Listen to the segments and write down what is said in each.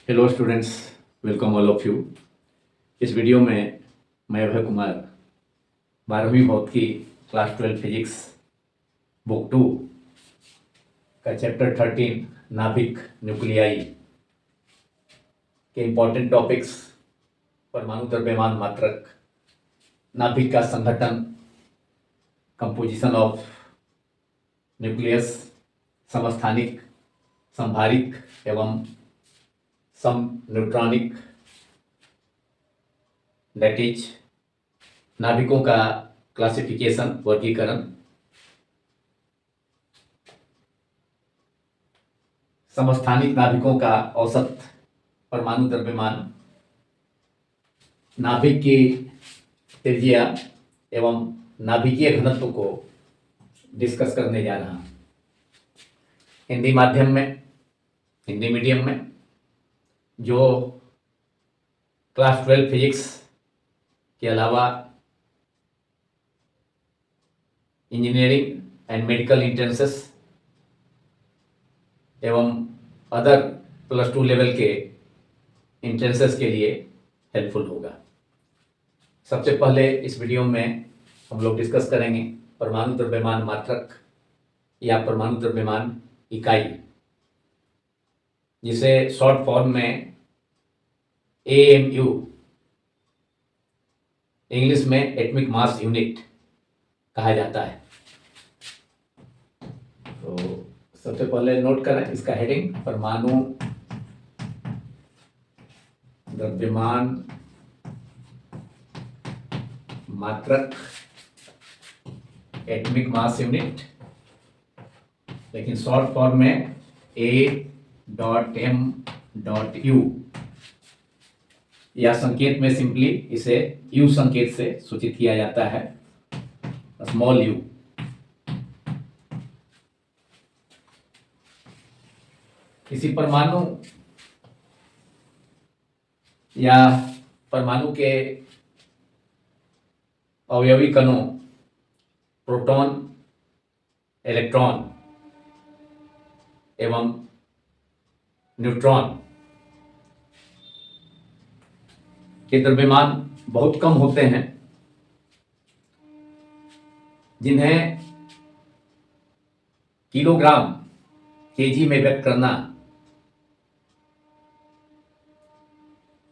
Hello students, welcome all of you. इस video में मैं अभय कुमार 12वीं भौतिकी क्लास 12 फिजिक्स बुक 2 का चैप्टर 13 नाभिक न्यूक्लियाई के इम्पॉर्टेंट टॉपिक्स परमाणु द्रव्यमान मात्रक, नाभिक का संगठन, कंपोजिशन ऑफ न्यूक्लियस, समस्थानिक, संभारिक एवं सम न्यूट्रॉनिक, दैट इज नाभिकों का क्लासिफिकेशन, वर्गीकरण, समस्थानिक नाभिकों का औसत परमाणु द्रव्यमान, नाभिक की त्रिज्या एवं नाभिकीय घनत्व को डिस्कस करने जा रहा हूं। हिंदी माध्यम में, हिंदी मीडियम में जो क्लास 12 फिजिक्स के अलावा इंजीनियरिंग एंड मेडिकल एंट्रेंसेस एवं अदर +2 लेवल के एंट्रेंसेस के लिए हेल्पफुल होगा। सबसे पहले इस वीडियो में हम लोग डिस्कस करेंगे परमाणु द्रव्यमान मात्रक या परमाणु द्रव्यमान इकाई, जिसे शॉर्ट फॉर्म में AMU, इंग्लिश में एटॉमिक मास यूनिट कहा जाता है। तो सबसे पहले नोट करें इसका हेडिंग, परमाणु द्रव्यमान मात्रक, एटॉमिक मास यूनिट, लेकिन शॉर्ट फॉर्म में A.M.U, या संकेत में सिंपली इसे U संकेत से सूचित किया जाता है, स्मॉल u। किसी परमाणु या परमाणु के अवयवी कणों, प्रोटॉन, इलेक्ट्रॉन एवं न्यूट्रॉन के द्रव्यमान बहुत कम होते हैं, जिन्हें किलोग्राम, केजी में व्यक्त करना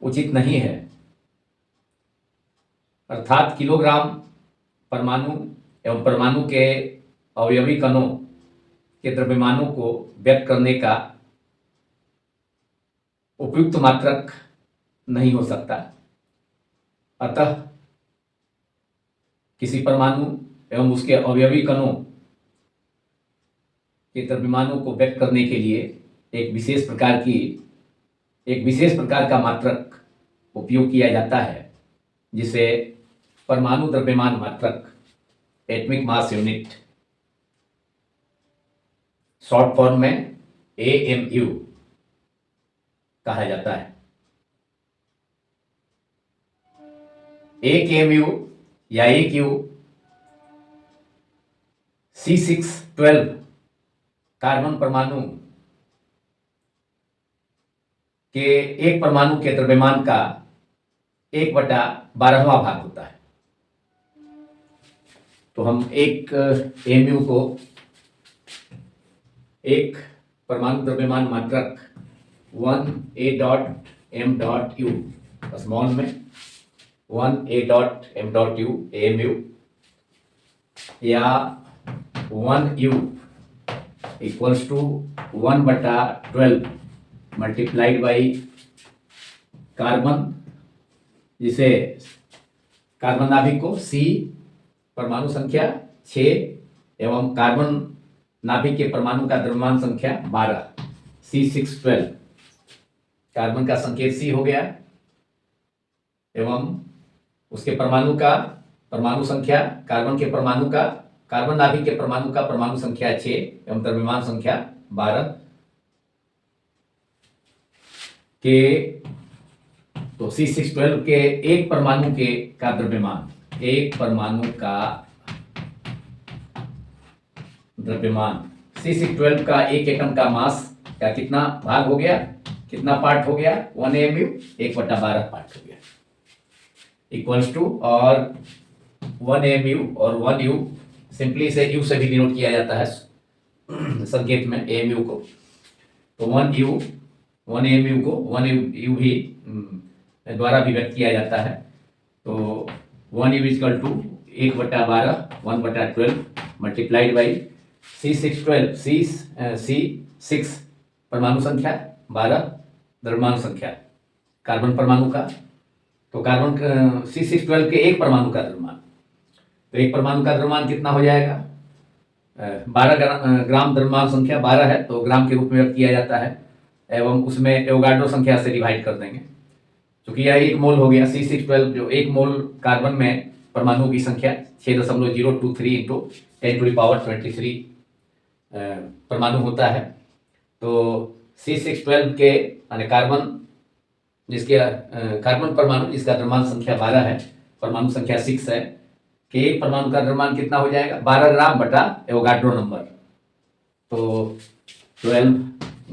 उचित नहीं है। अर्थात किलोग्राम परमाणु एवं परमाणु के अवयवी कणों के द्रव्यमानों को व्यक्त करने का उपयुक्त मात्रक नहीं हो सकता। अतः किसी परमाणु एवं उसके अवयवी कणों के द्रव्यमानों को व्यक्त करने के लिए एक विशेष प्रकार का मात्रक उपयोग किया जाता है, जिसे परमाणु द्रव्यमान मात्रक, atomic mass unit, short form में AMU कहा जाता है। एक AMU या AQ C612 कार्बन परमाणु के एक परमाणु के द्रव्यमान का 1/12वां भाग होता है। तो हम एक AMU को एक परमाणु द्रव्यमान मात्रक 1A.M.U, स्मॉल में 1A.M.U AMU, या 1U equals to 1/12 multiplied by carbon, जिसे कार्बन नाभिक को C परमाणु संख्या 6 एवं कार्बन नाभिक के परमाणु का द्रव्यमान संख्या 12, C612। कार्बन का संकेत C हो गया एवं उसके परमाणु का परमाणु संख्या, कार्बन नाभिक के परमाणु का परमाणु संख्या 6 एवं द्रव्यमान संख्या 12 के, तो C612 के एक परमाणु का द्रव्यमान, C612 का एक एटम का मास का कितना भाग हो गया? कितना पार्ट हो गया 1 AMU 1/12 पार्ट हो गया इक्वल्स टू, और 1 AMU और 1 U सिंपली से U से भी डिनोट किया जाता है संकेत में AMU को, तो 1 AMU को 1 U भी द्वारा भी व्यक्त किया जाता है, तो 1 U equal to 1/12 1/12 multiplied by C6 परमाणु संख्या, 12 द्रव्यमान संख्या कार्बन परमाणु का, तो कार्बन C612 के एक परमाणु का द्रव्यमान, तो एक परमाणु का द्रव्यमान कितना हो जाएगा 12 ग्राम द्रव्यमान संख्या 12 है तो ग्राम के रूप में व्यक्त किया जाता है, एवं उसमें एवोगाड्रो संख्या से डिवाइड कर देंगे, क्योंकि यह 1 मोल हो गया C612, जो 1 मोल कार्बन में परमाणु की संख्या 6.023 इंटू 10⁻23 परमाणु होता है, तो C612 के यानी कार्बन जिसके कार्बन परमाणु जिसका द्रव्यमान संख्या 12 है, परमाणु संख्या 6 है, कि एक परमाणु का द्रव्यमान कितना हो जाएगा 12 ग्राम बटा एवोगाड्रो नंबर, तो 12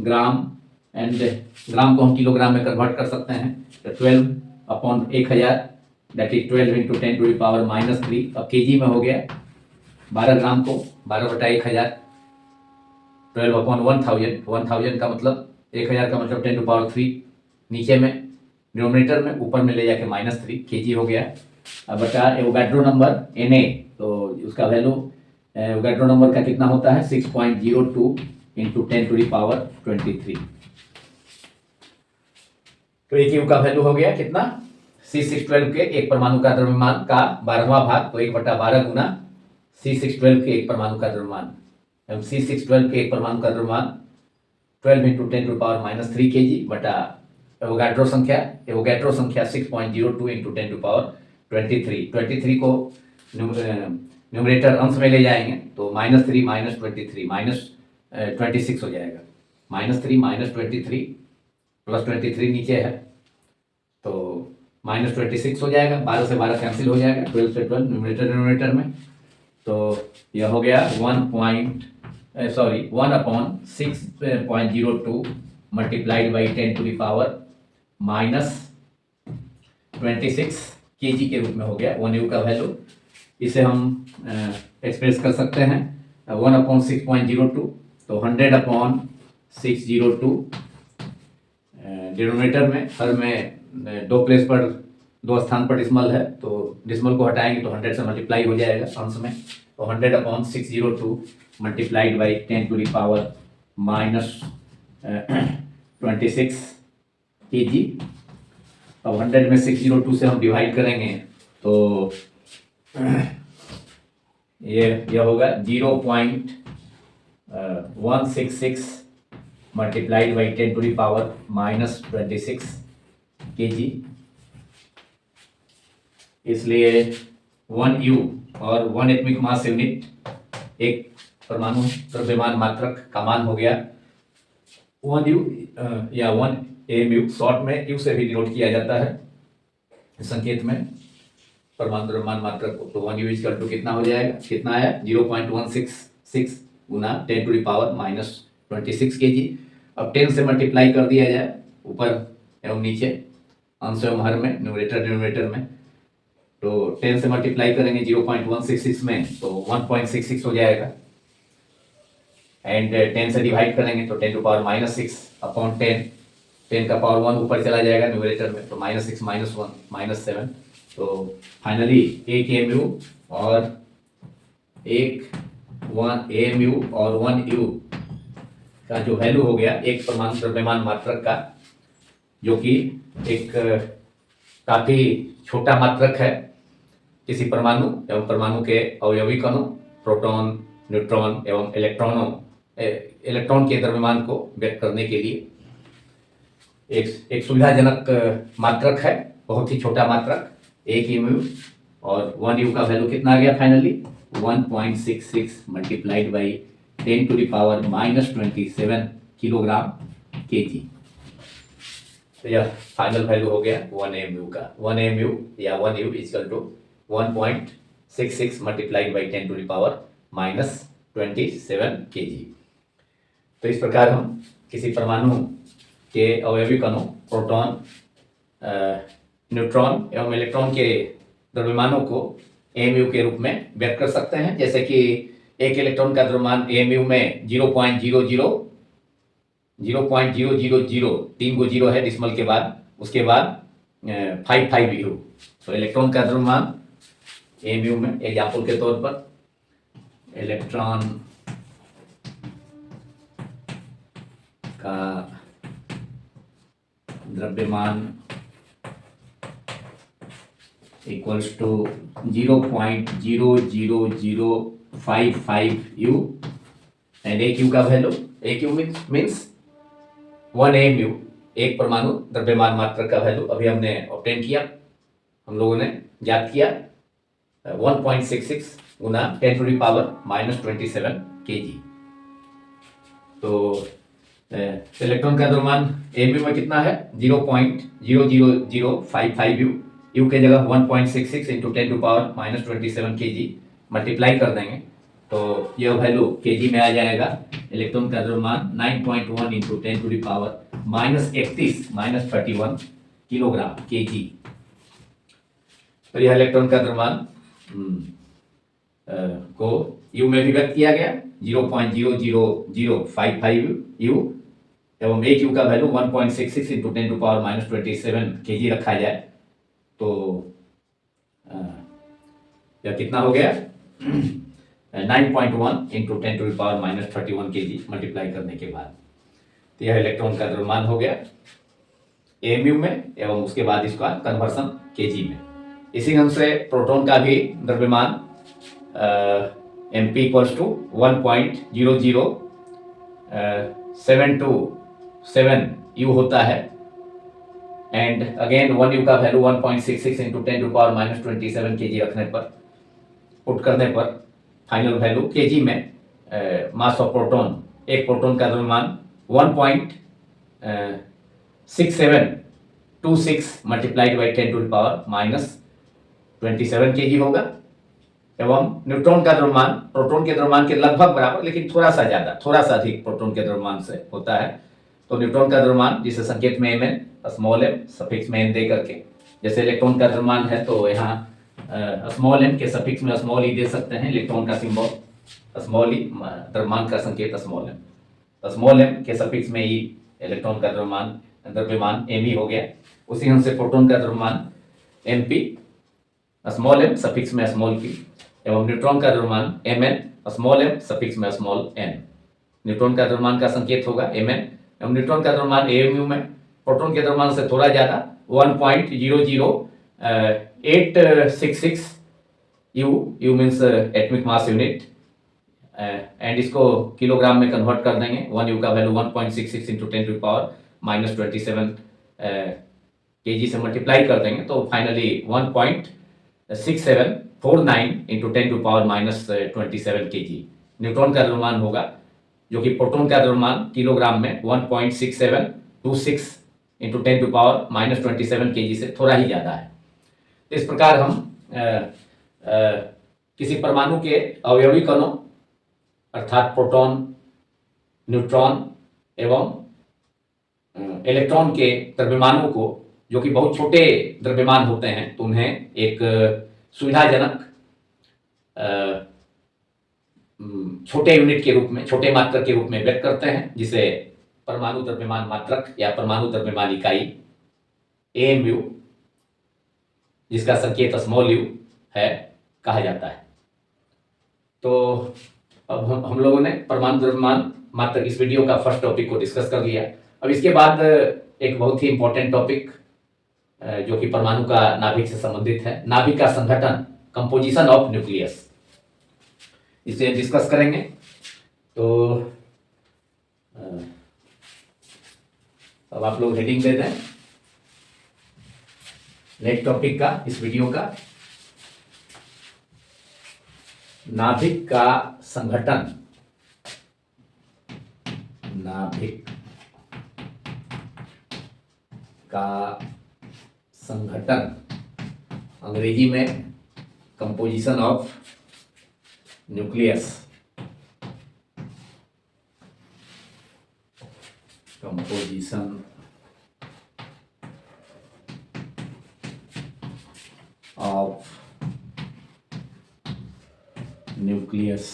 ग्राम, एंड ग्राम को हम किलोग्राम में कन्वर्ट कर सकते हैं, तो 12/1000 दैट इज 12 इंटू 10⁻³ अब केजी में हो गया 12 ग्राम को 12/1000 12/1000 का मतलब 1000 का मतलब 10⁻³ नीचे में डिनोमिनेटर में, ऊपर में ले जाके -3 केजी हो गया। अब बटा एवोगाड्रो नंबर Na, तो उसका वैल्यू एवोगाड्रो नंबर का कितना होता है 6.02 इंटू 10⁻23, तो एक यू का वैल्यू हो गया कितना C612 के एक परमाणु का द्रव्यमान का 12वां भाग, तो 1/12 गुना C612 के एक परमाणु का द्रव्यमान, एवं C612 के एक परमाणु का द्रव्यमान 12 इंटू 10⁻³ kg बटा एवोगाड्रो संख्या 6.02 इंटू 10⁻23 को न्यूमरेटर अंश में ले जाएंगे तो -3 -23 -26 हो जाएगा, -3 -23 प्लस 23 नीचे है तो -26 हो जाएगा, 12 से 12 कैंसिल हो जाएगा, 12 से 12 न्यूमरेटर में, तो यह हो गया 1/6.02 मल्टीप्लाइड बाई 10⁻26 kg के रूप में हो गया 1 U का वैल्यू। इसे हम एक्सप्रेस कर सकते हैं 1/6.02, तो 100/602 डिनोमिनेटर में हर में दो प्लेस पर दो स्थान पर डिस्मल है, तो डिस्मल को हटाएंगे तो 100 से मल्टीप्लाई हो जाएगा अंश में, तो 100/602 मल्टीप्लाइड बाई 10⁻26 kg। अब 100 में 602 से हम डिवाइड करेंगे तो ये होगा 0.166 मल्टीप्लाइड बाई 10⁻26 kg, इसलिए 1 U और 1 एटमिक मास यूनिट एक परमाणु द्रव्यमान मात्रक का मान हो गया 1 U या 1 AMU, शॉर्ट में U से भी डिनोट किया जाता है संकेत में परमाणु द्रव्यमान मात्रक को, तो 1 U इक्वल टू कितना हो जाएगा, कितना आया 0.166 गुना 10⁻26 kg। अब 10 से मल्टीप्लाई कर दिया जाए ऊपर एवं नीचे, अंश एवं हर में, न्यूमरेटर डिनोमिनेटर में, तो 10 से मल्टीप्लाई करेंगे 0.166 में तो 1.66 हो जाएगा, एंड 10 से डिवाइड करेंगे तो 10⁻6/10, 10 का पावर 1 ऊपर चला जाएगा न्यूमरेटर में, तो -6 -1 -7, तो फाइनली एक AMU और 1 U का जो वैल्यू हो गया एक परमाणु द्रव्यमान मात्रक का, जो कि एक काफी छोटा मात्रक है किसी परमाणु एवं परमाणु के अवयवी कणों, प्रोटॉन, न्यूट्रॉन एवं इलेक्ट्रॉन के द्रव्यमान को व्यक्त करने के लिए एक सुविधाजनक मात्रक है, बहुत ही छोटा मात्रक एक AMU, और 1 U का वैल्यू कितना आ गया finally 1.66 multiplied by 10⁻27 kilogram kg, तो यह फाइनल वैल्यू हो गया 1 AMU का। 1 AMU या 1 U equal to 1.66 multiplied by 10⁻27 kg। तो इस प्रकार हम किसी परमाणु के अवयवी कणों प्रोटॉन, न्यूट्रॉन एवं इलेक्ट्रॉन के द्रव्यमानों को एएमयू के रूप में व्यक्त कर सकते हैं। जैसे कि एक इलेक्ट्रॉन का द्रव्यमान एएमयू में 0.000 तीन गो जीरो है डिस्मल के बाद, उसके बाद 55 यू। तो इलेक्ट्रॉन का द्रव्यमान एएमयू में, एग्जाम्पल के तौर पर इलेक्ट्रॉन का द्रव्यमान इक्वल्स टू 0.00055 यू एंड एक यू का वैल्यू, एक यू मीन्स 1 AMU, एक परमाणु द्रव्यमान मात्रक का वैल्यू अभी हमने ऑब्टेन किया, हम लोगों ने ज्ञात किया 1.66 गुना 10⁻⁻27 kg। तो इलेक्ट्रॉन का द्रव्यमान एमयू में कितना है 0.00055 यू, यू के जगह 1.66 इंटू 10⁻⁻27 kg मल्टीप्लाई कर देंगे तो यह वैल्यू kg में आ जाएगा। इलेक्ट्रॉन का द्रव्यमान 9.1 इंटू 10⁻31 किलोग्राम kg। तो यह इलेक्ट्रॉन का द्रव्यमान को यू में भी व्यक्त किया गया 0.00055 यू एवं एक यू का वैल्यू 1.66 इंटू 10⁻⁻27 kg रखा जाए तो यह कितना हो गया 9.1 इंटू 10⁻⁻31 kg मल्टीप्लाई करने के बाद। तो यह इलेक्ट्रॉन का द्रव्यमान हो गया एमयू में एवं उसके बाद इसका कन्वर्सन केजी में। इसी ढंग से प्रोटॉन का भी द्रव्यमान MP इक्वल्स टू 1.00727 यू होता है एंड अगेन 1 यू का वैल्यू 1.66 इंटू 10⁻⁻27 kg रखने पर, पुट करने पर फाइनल वैल्यू केजी में मास ऑफ प्रोटॉन, एक प्रोटॉन का द्रव्यमान 1.6726 मल्टीप्लाइड बाई 10⁻⁻27 kg होगा एवं न्यूट्रॉन का द्रव्यमान प्रोटॉन के द्रव्यमान के लगभग बराबर लेकिन थोड़ा सा ज्यादा, थोड़ा सा अधिक प्रोटॉन के द्रव्यमान से होता है। तो न्यूट्रॉन का द्रव्यमान जिसे संकेत में Mn स्मॉल m सफिक्स में n दे करके, जैसे इलेक्ट्रॉन का द्रव्यमान है तो यहाँ स्मॉल m के सफिक्स में स्मॉल ई दे सकते हैं, इलेक्ट्रॉन का सिंबल स्मॉल ई, द्रव्यमान का संकेत स्मॉल m, स्मॉल m के सफिक्स में ई इलेक्ट्रॉन का द्रव्यमान me हो गया। उसी ढंग से प्रोटॉन का द्रव्यमान Mp स्मॉल m सफिक्स में स्मॉल p एवं न्यूट्रॉन का द्रव्यमान Mn स्मॉल m सफिक्स में स्मॉल n। न्यूट्रॉन का द्रव्यमान का संकेत होगा Mn एवं न्यूट्रॉन का द्रव्यमान AMU में प्रोटॉन के द्रव्यमान से थोड़ा ज्यादा 1.00866 you means atomic mass unit and इसको किलोग्राम में कन्वर्ट कर देंगे। 1 यू का वैल्यू 1.66 इंटू 10⁻⁻27 kg से मल्टीप्लाई कर देंगे तो फाइनली 1.6749 इंटू 10⁻⁻27 kg न्यूट्रॉन का द्रव्यमान होगा, जो कि प्रोटॉन का द्रव्यमान किलोग्राम में 1.6726 इंटू 10⁻⁻27 kg से थोड़ा ही ज्यादा है। तो इस प्रकार हम किसी परमाणु के अवयवी कणों अर्थात प्रोटॉन, न्यूट्रॉन एवं इलेक्ट्रॉन के द्रव्यमानों को, जो कि बहुत छोटे द्रव्यमान होते हैं, तो उन्हें एक सुविधाजनक छोटे यूनिट के रूप में, छोटे मात्रक के रूप में व्यक्त करते हैं, जिसे परमाणु द्रव्यमान मात्रक या परमाणु द्रव्यमान इकाई AMU, जिसका संकेत स्मॉल यू है, कहा जाता है। तो अब हम लोगों ने परमाणु द्रव्यमान मात्रक इस वीडियो का फर्स्ट टॉपिक को डिस्कस कर लिया। अब इसके बाद एक बहुत ही इंपॉर्टेंट टॉपिक जो कि परमाणु का नाभिक से संबंधित है, नाभिक का संगठन, कंपोजिशन ऑफ न्यूक्लियस, इसे डिस्कस करेंगे। तो अब आप लोग हेडिंग दे दें नेक्स्ट टॉपिक का, इस वीडियो का, नाभिक का संगठन, नाभिक का संगठन, अंग्रेजी में composition of nucleus, composition nucleus.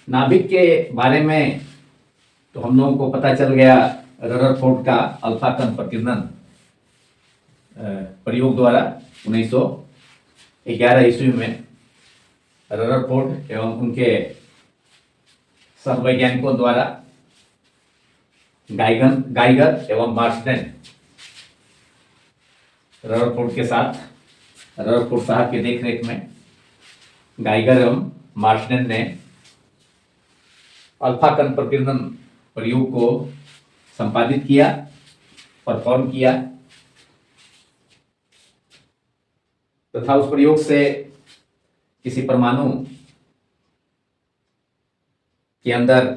नाभिक के बारे में तो हम लोगों को पता चल गया रदरफोर्ड का अल्फा कण प्रकीर्णन प्रयोग द्वारा 1911 ईस्वी में रदरफोर्ड एवं उनके सहवैज्ञानिकों द्वारा गाइगर एवं मार्सडेन रदरफोर्ड साहब के देखरेख में गाइगर एवं मार्सडेन ने अल्फा कण प्रकीर्णन प्रयोग को संपादित किया, परफॉर्म किया तथा उस प्रयोग से किसी परमाणु के अंदर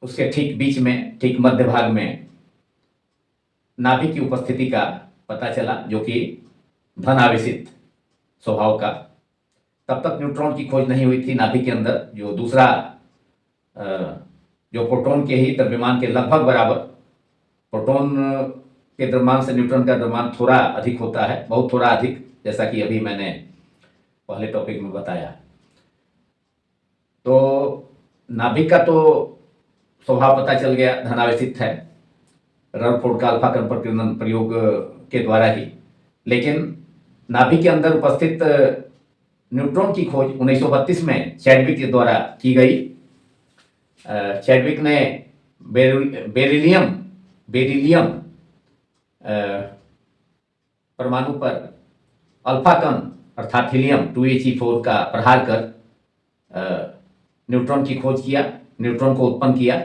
उसके ठीक बीच में, ठीक मध्य भाग में नाभिक की उपस्थिति का पता चला, जो कि धन आवेशित स्वभाव का। तब तक न्यूट्रॉन की खोज नहीं हुई थी नाभिक के अंदर, जो दूसरा जो प्रोटॉन के ही द्रव्यमान के लगभग बराबर। प्रोटॉन के द्रव्यमान से न्यूट्रॉन का द्रव्यमान थोड़ा अधिक होता है, बहुत थोड़ा अधिक, जैसा कि अभी मैंने पहले टॉपिक में बताया। तो नाभिक का तो स्वभाव पता चल गया, धनावेशित है, रदरफोर्ड का अल्फा कण प्रकीर्णन प्रयोग के द्वारा ही। लेकिन नाभिक के अंदर उपस्थित न्यूट्रॉन की खोज 1932 में चैडविक के द्वारा की गई। चैडविक ने बेरिलियम परमाणु पर अल्फा कण अर्थात हीलियम 2He4 का प्रहार कर न्यूट्रॉन की खोज किया, न्यूट्रॉन को उत्पन्न किया।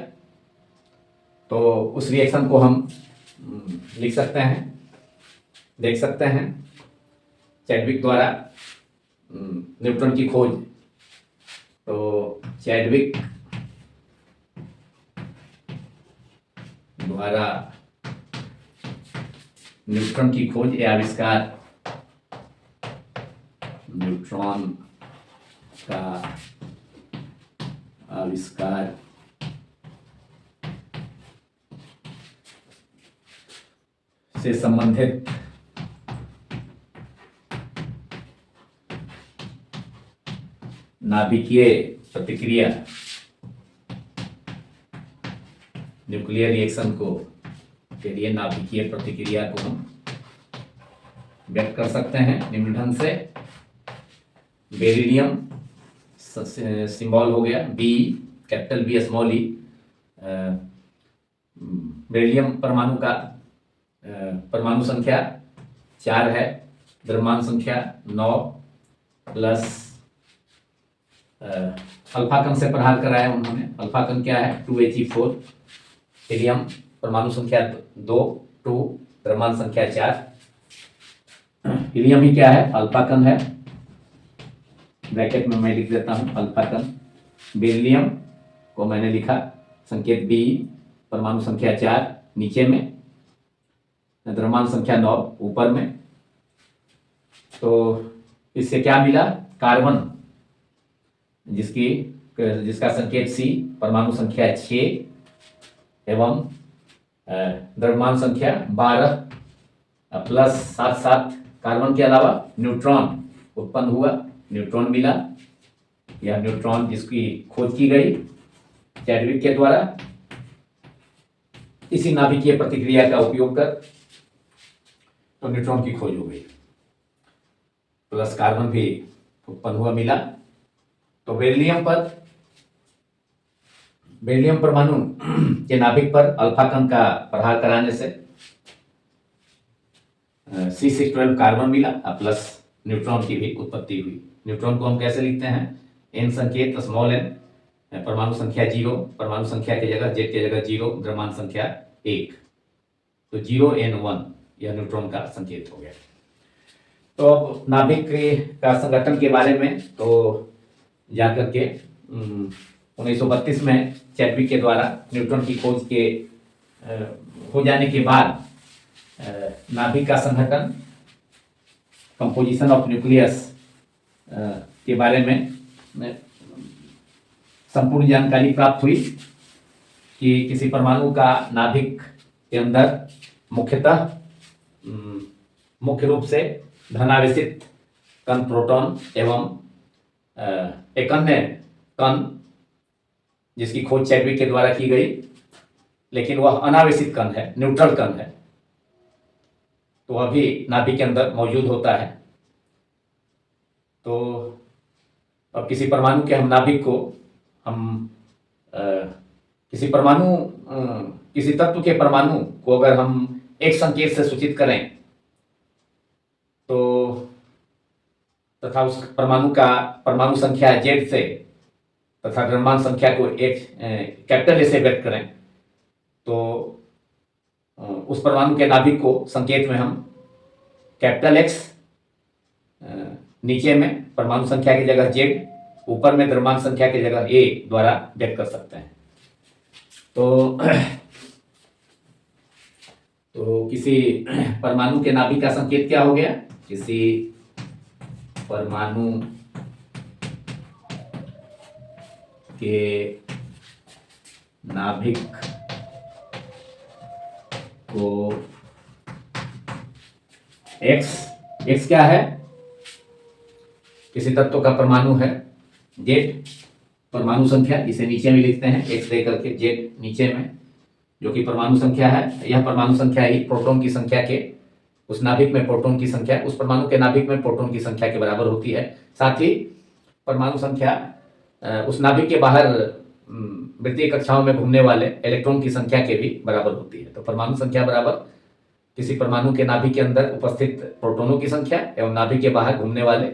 तो उस रिएक्शन को हम लिख सकते हैं, देख सकते हैं। चैडविक द्वारा न्यूट्रॉन की खोज, तो चैडविक द्वारा न्यूट्रॉन की खोज या आविष्कार, न्यूट्रॉन का आविष्कार से संबंधित नाभिकीय प्रतिक्रिया, न्यूक्लियर रिएक्शन को के लिए नाभिकीय प्रतिक्रिया को हम व्यक्त कर सकते हैं निम्न ढंग से। बेरिलियम सिंबल हो गया बी, कैपिटल बी स्मॉल ई। बेरिलियम परमाणु का परमाणु संख्या 4 है, द्रव्यमान संख्या 9 प्लस अल्फा कण से प्रहार कराया उन्होंने। अल्फा कण क्या है? 2He4। हीलियम परमाणु संख्या 2, द्रव्यमान संख्या 4। हीलियम ही क्या है? अल्फा कण है। ब्रैकेट में मैं लिख देता हूं अल्फा कण। बेरिलियम को मैंने लिखा संकेत बी, परमाणु संख्या 4 नीचे में, द्रव्यमान संख्या 9 ऊपर में। तो इससे क्या मिला? कार्बन, जिसका संकेत सी, परमाणु संख्या 6 एवं द्रव्यमान संख्या 12 प्लस साथ साथ कार्बन के अलावा न्यूट्रॉन उत्पन्न हुआ, न्यूट्रॉन मिला। यह न्यूट्रॉन जिसकी खोज की गई चैडविक के द्वारा, इसी नाभिकीय प्रतिक्रिया का उपयोग कर तो न्यूट्रॉन की खोज हो गई, प्लस कार्बन भी उत्पन्न हुआ, मिला। तो बेरिलियम परमाणु के नाभिक पर अल्फा कण का प्रहार कराने से C612 कार्बन मिला, प्लस न्यूट्रॉन की भी उत्पत्ति हुई। न्यूट्रॉन को हम कैसे लिखते हैं? n संकेत स्मॉल n, परमाणु संख्या 0, परमाणु संख्या की जगह Z की जगह 0, द्रव्यमान संख्या 1, तो 0n1 यह न्यूट्रॉन का संकेत हो गया। तो अब नाभिक का संगठन के बारे में तो जाकर के 1932 में चैडविक के द्वारा न्यूट्रॉन की खोज के हो जाने के बाद नाभिक का संगठन, कंपोजिशन ऑफ न्यूक्लियस के बारे में संपूर्ण जानकारी प्राप्त हुई कि किसी परमाणु का नाभिक के अंदर मुख्यतः मुख्य रूप से धनावेशित कण प्रोटॉन एवं एक अन्य कण जिसकी खोज चैडविक के द्वारा की गई, लेकिन वह अनावेशित कण है, न्यूट्रल कण है, तो वह भी नाभिक के अंदर मौजूद होता है। तो अब किसी परमाणु के हम नाभिक को हम किसी तत्व के परमाणु को अगर हम एक संकेत से सूचित करें तो तथा उस परमाणु का परमाणु संख्या Z से तथा द्रव्यमान संख्या को एक कैपिटल ए से व्यक्त करें तो उस परमाणु के नाभिक को संकेत में हम कैपिटल X नीचे में परमाणु संख्या की जगह Z, ऊपर में द्रव्यमान संख्या की जगह A द्वारा व्यक्त कर सकते हैं। तो किसी परमाणु के नाभिक का संकेत क्या हो गया? किसी परमाणु के नाभिक को X क्या है? किसी तत्व का परमाणु है Z, परमाणु संख्या इसे नीचे में लिखते हैं X दे करके, Z नीचे में जो कि परमाणु संख्या है। यह परमाणु संख्या ही प्रोटॉन की संख्या के उस नाभिक में प्रोटॉन की संख्या उस परमाणु के नाभिक में प्रोटॉन की संख्या के बराबर होती है। साथ ही परमाणु संख्या उस नाभिक के बाहर वृत्तीय कक्षाओं में घूमने वाले इलेक्ट्रॉन की संख्या के भी बराबर होती है। तो परमाणु संख्या बराबर किसी परमाणु के नाभिक के अंदर उपस्थित प्रोटॉनों की संख्या एवं नाभिक के बाहर घूमने वाले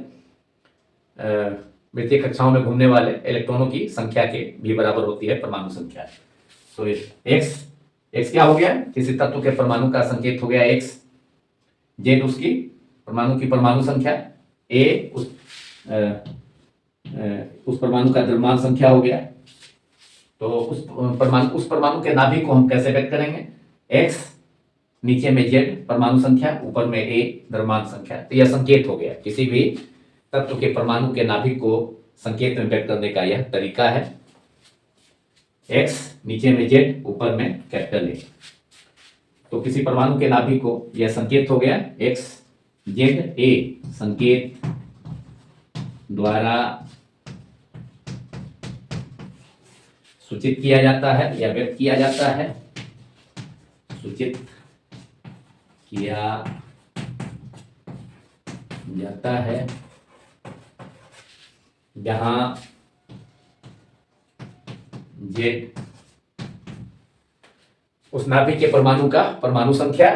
वृत्तीय कक्षाओं में घूमने वाले इलेक्ट्रॉनों की संख्या के भी बराबर होती है परमाणु संख्या। तो एक्स क्या हो गया? किसी तत्व के परमाणु का संकेत हो गया X, Z उसकी परमाणु की परमाणु संख्या, A उस परमाणु का द्रव्यमान संख्या हो गया। तो उस परमाणु के नाभिक को हम कैसे व्यक्त करेंगे? X नीचे में Z परमाणु संख्या, ऊपर में A द्रव्यमान संख्या। तो यह संकेत हो गया। किसी भी तत्व के परमाणु के नाभिक को संकेत में व्यक्त करने का यह तरीका है। X नीचे में Z, ऊपर में कैपिटल A। तो किसी परमाणु के नाभिक को यह संकेत हो गया X Z A संकेत द्वारा सूचित किया जाता है या व्यक्त किया जाता है। सूचित किया जाता है जहां Z उस नाभिक के परमाणु का परमाणु संख्या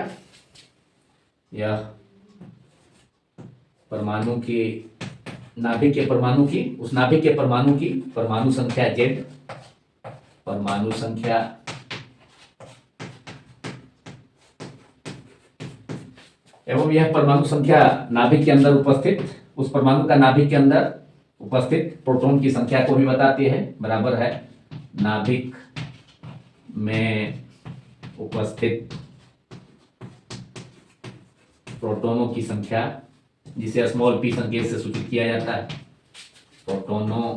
या परमाणु की नाभिक के परमाणु की उस नाभिक के परमाणु की परमाणु संख्या Z परमाणु संख्या एवं यह परमाणु संख्या नाभिक के अंदर उपस्थित उस परमाणु का नाभिक के अंदर उपस्थित प्रोटॉन की संख्या को भी बताती है। बराबर है नाभिक में उपस्थित प्रोटॉनों की संख्या, जिसे स्मॉल p संकेत से सूचित किया जाता है। प्रोटॉनों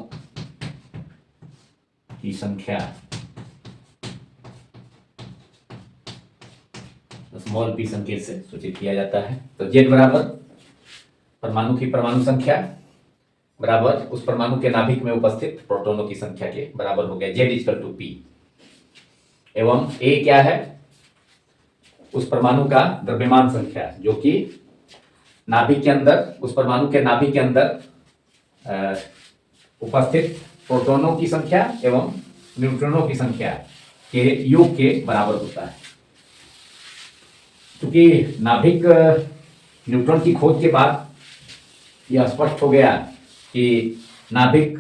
की संख्या स्मॉल p संकेत से सूचित किया जाता है। तो Z बराबर परमाणु की परमाणु संख्या बराबर उस परमाणु के नाभिक में उपस्थित प्रोटॉनों की संख्या के बराबर हो गया। Z इक्वल टू P एवं A क्या है? उस परमाणु का द्रव्यमान संख्या, जो कि नाभिक के अंदर उस परमाणु के नाभिक के अंदर उपस्थित प्रोटॉनों की संख्या एवं न्यूट्रॉनों की संख्या के योग के बराबर होता है। क्योंकि नाभिक न्यूट्रॉन की खोज के बाद यह स्पष्ट हो गया कि नाभिक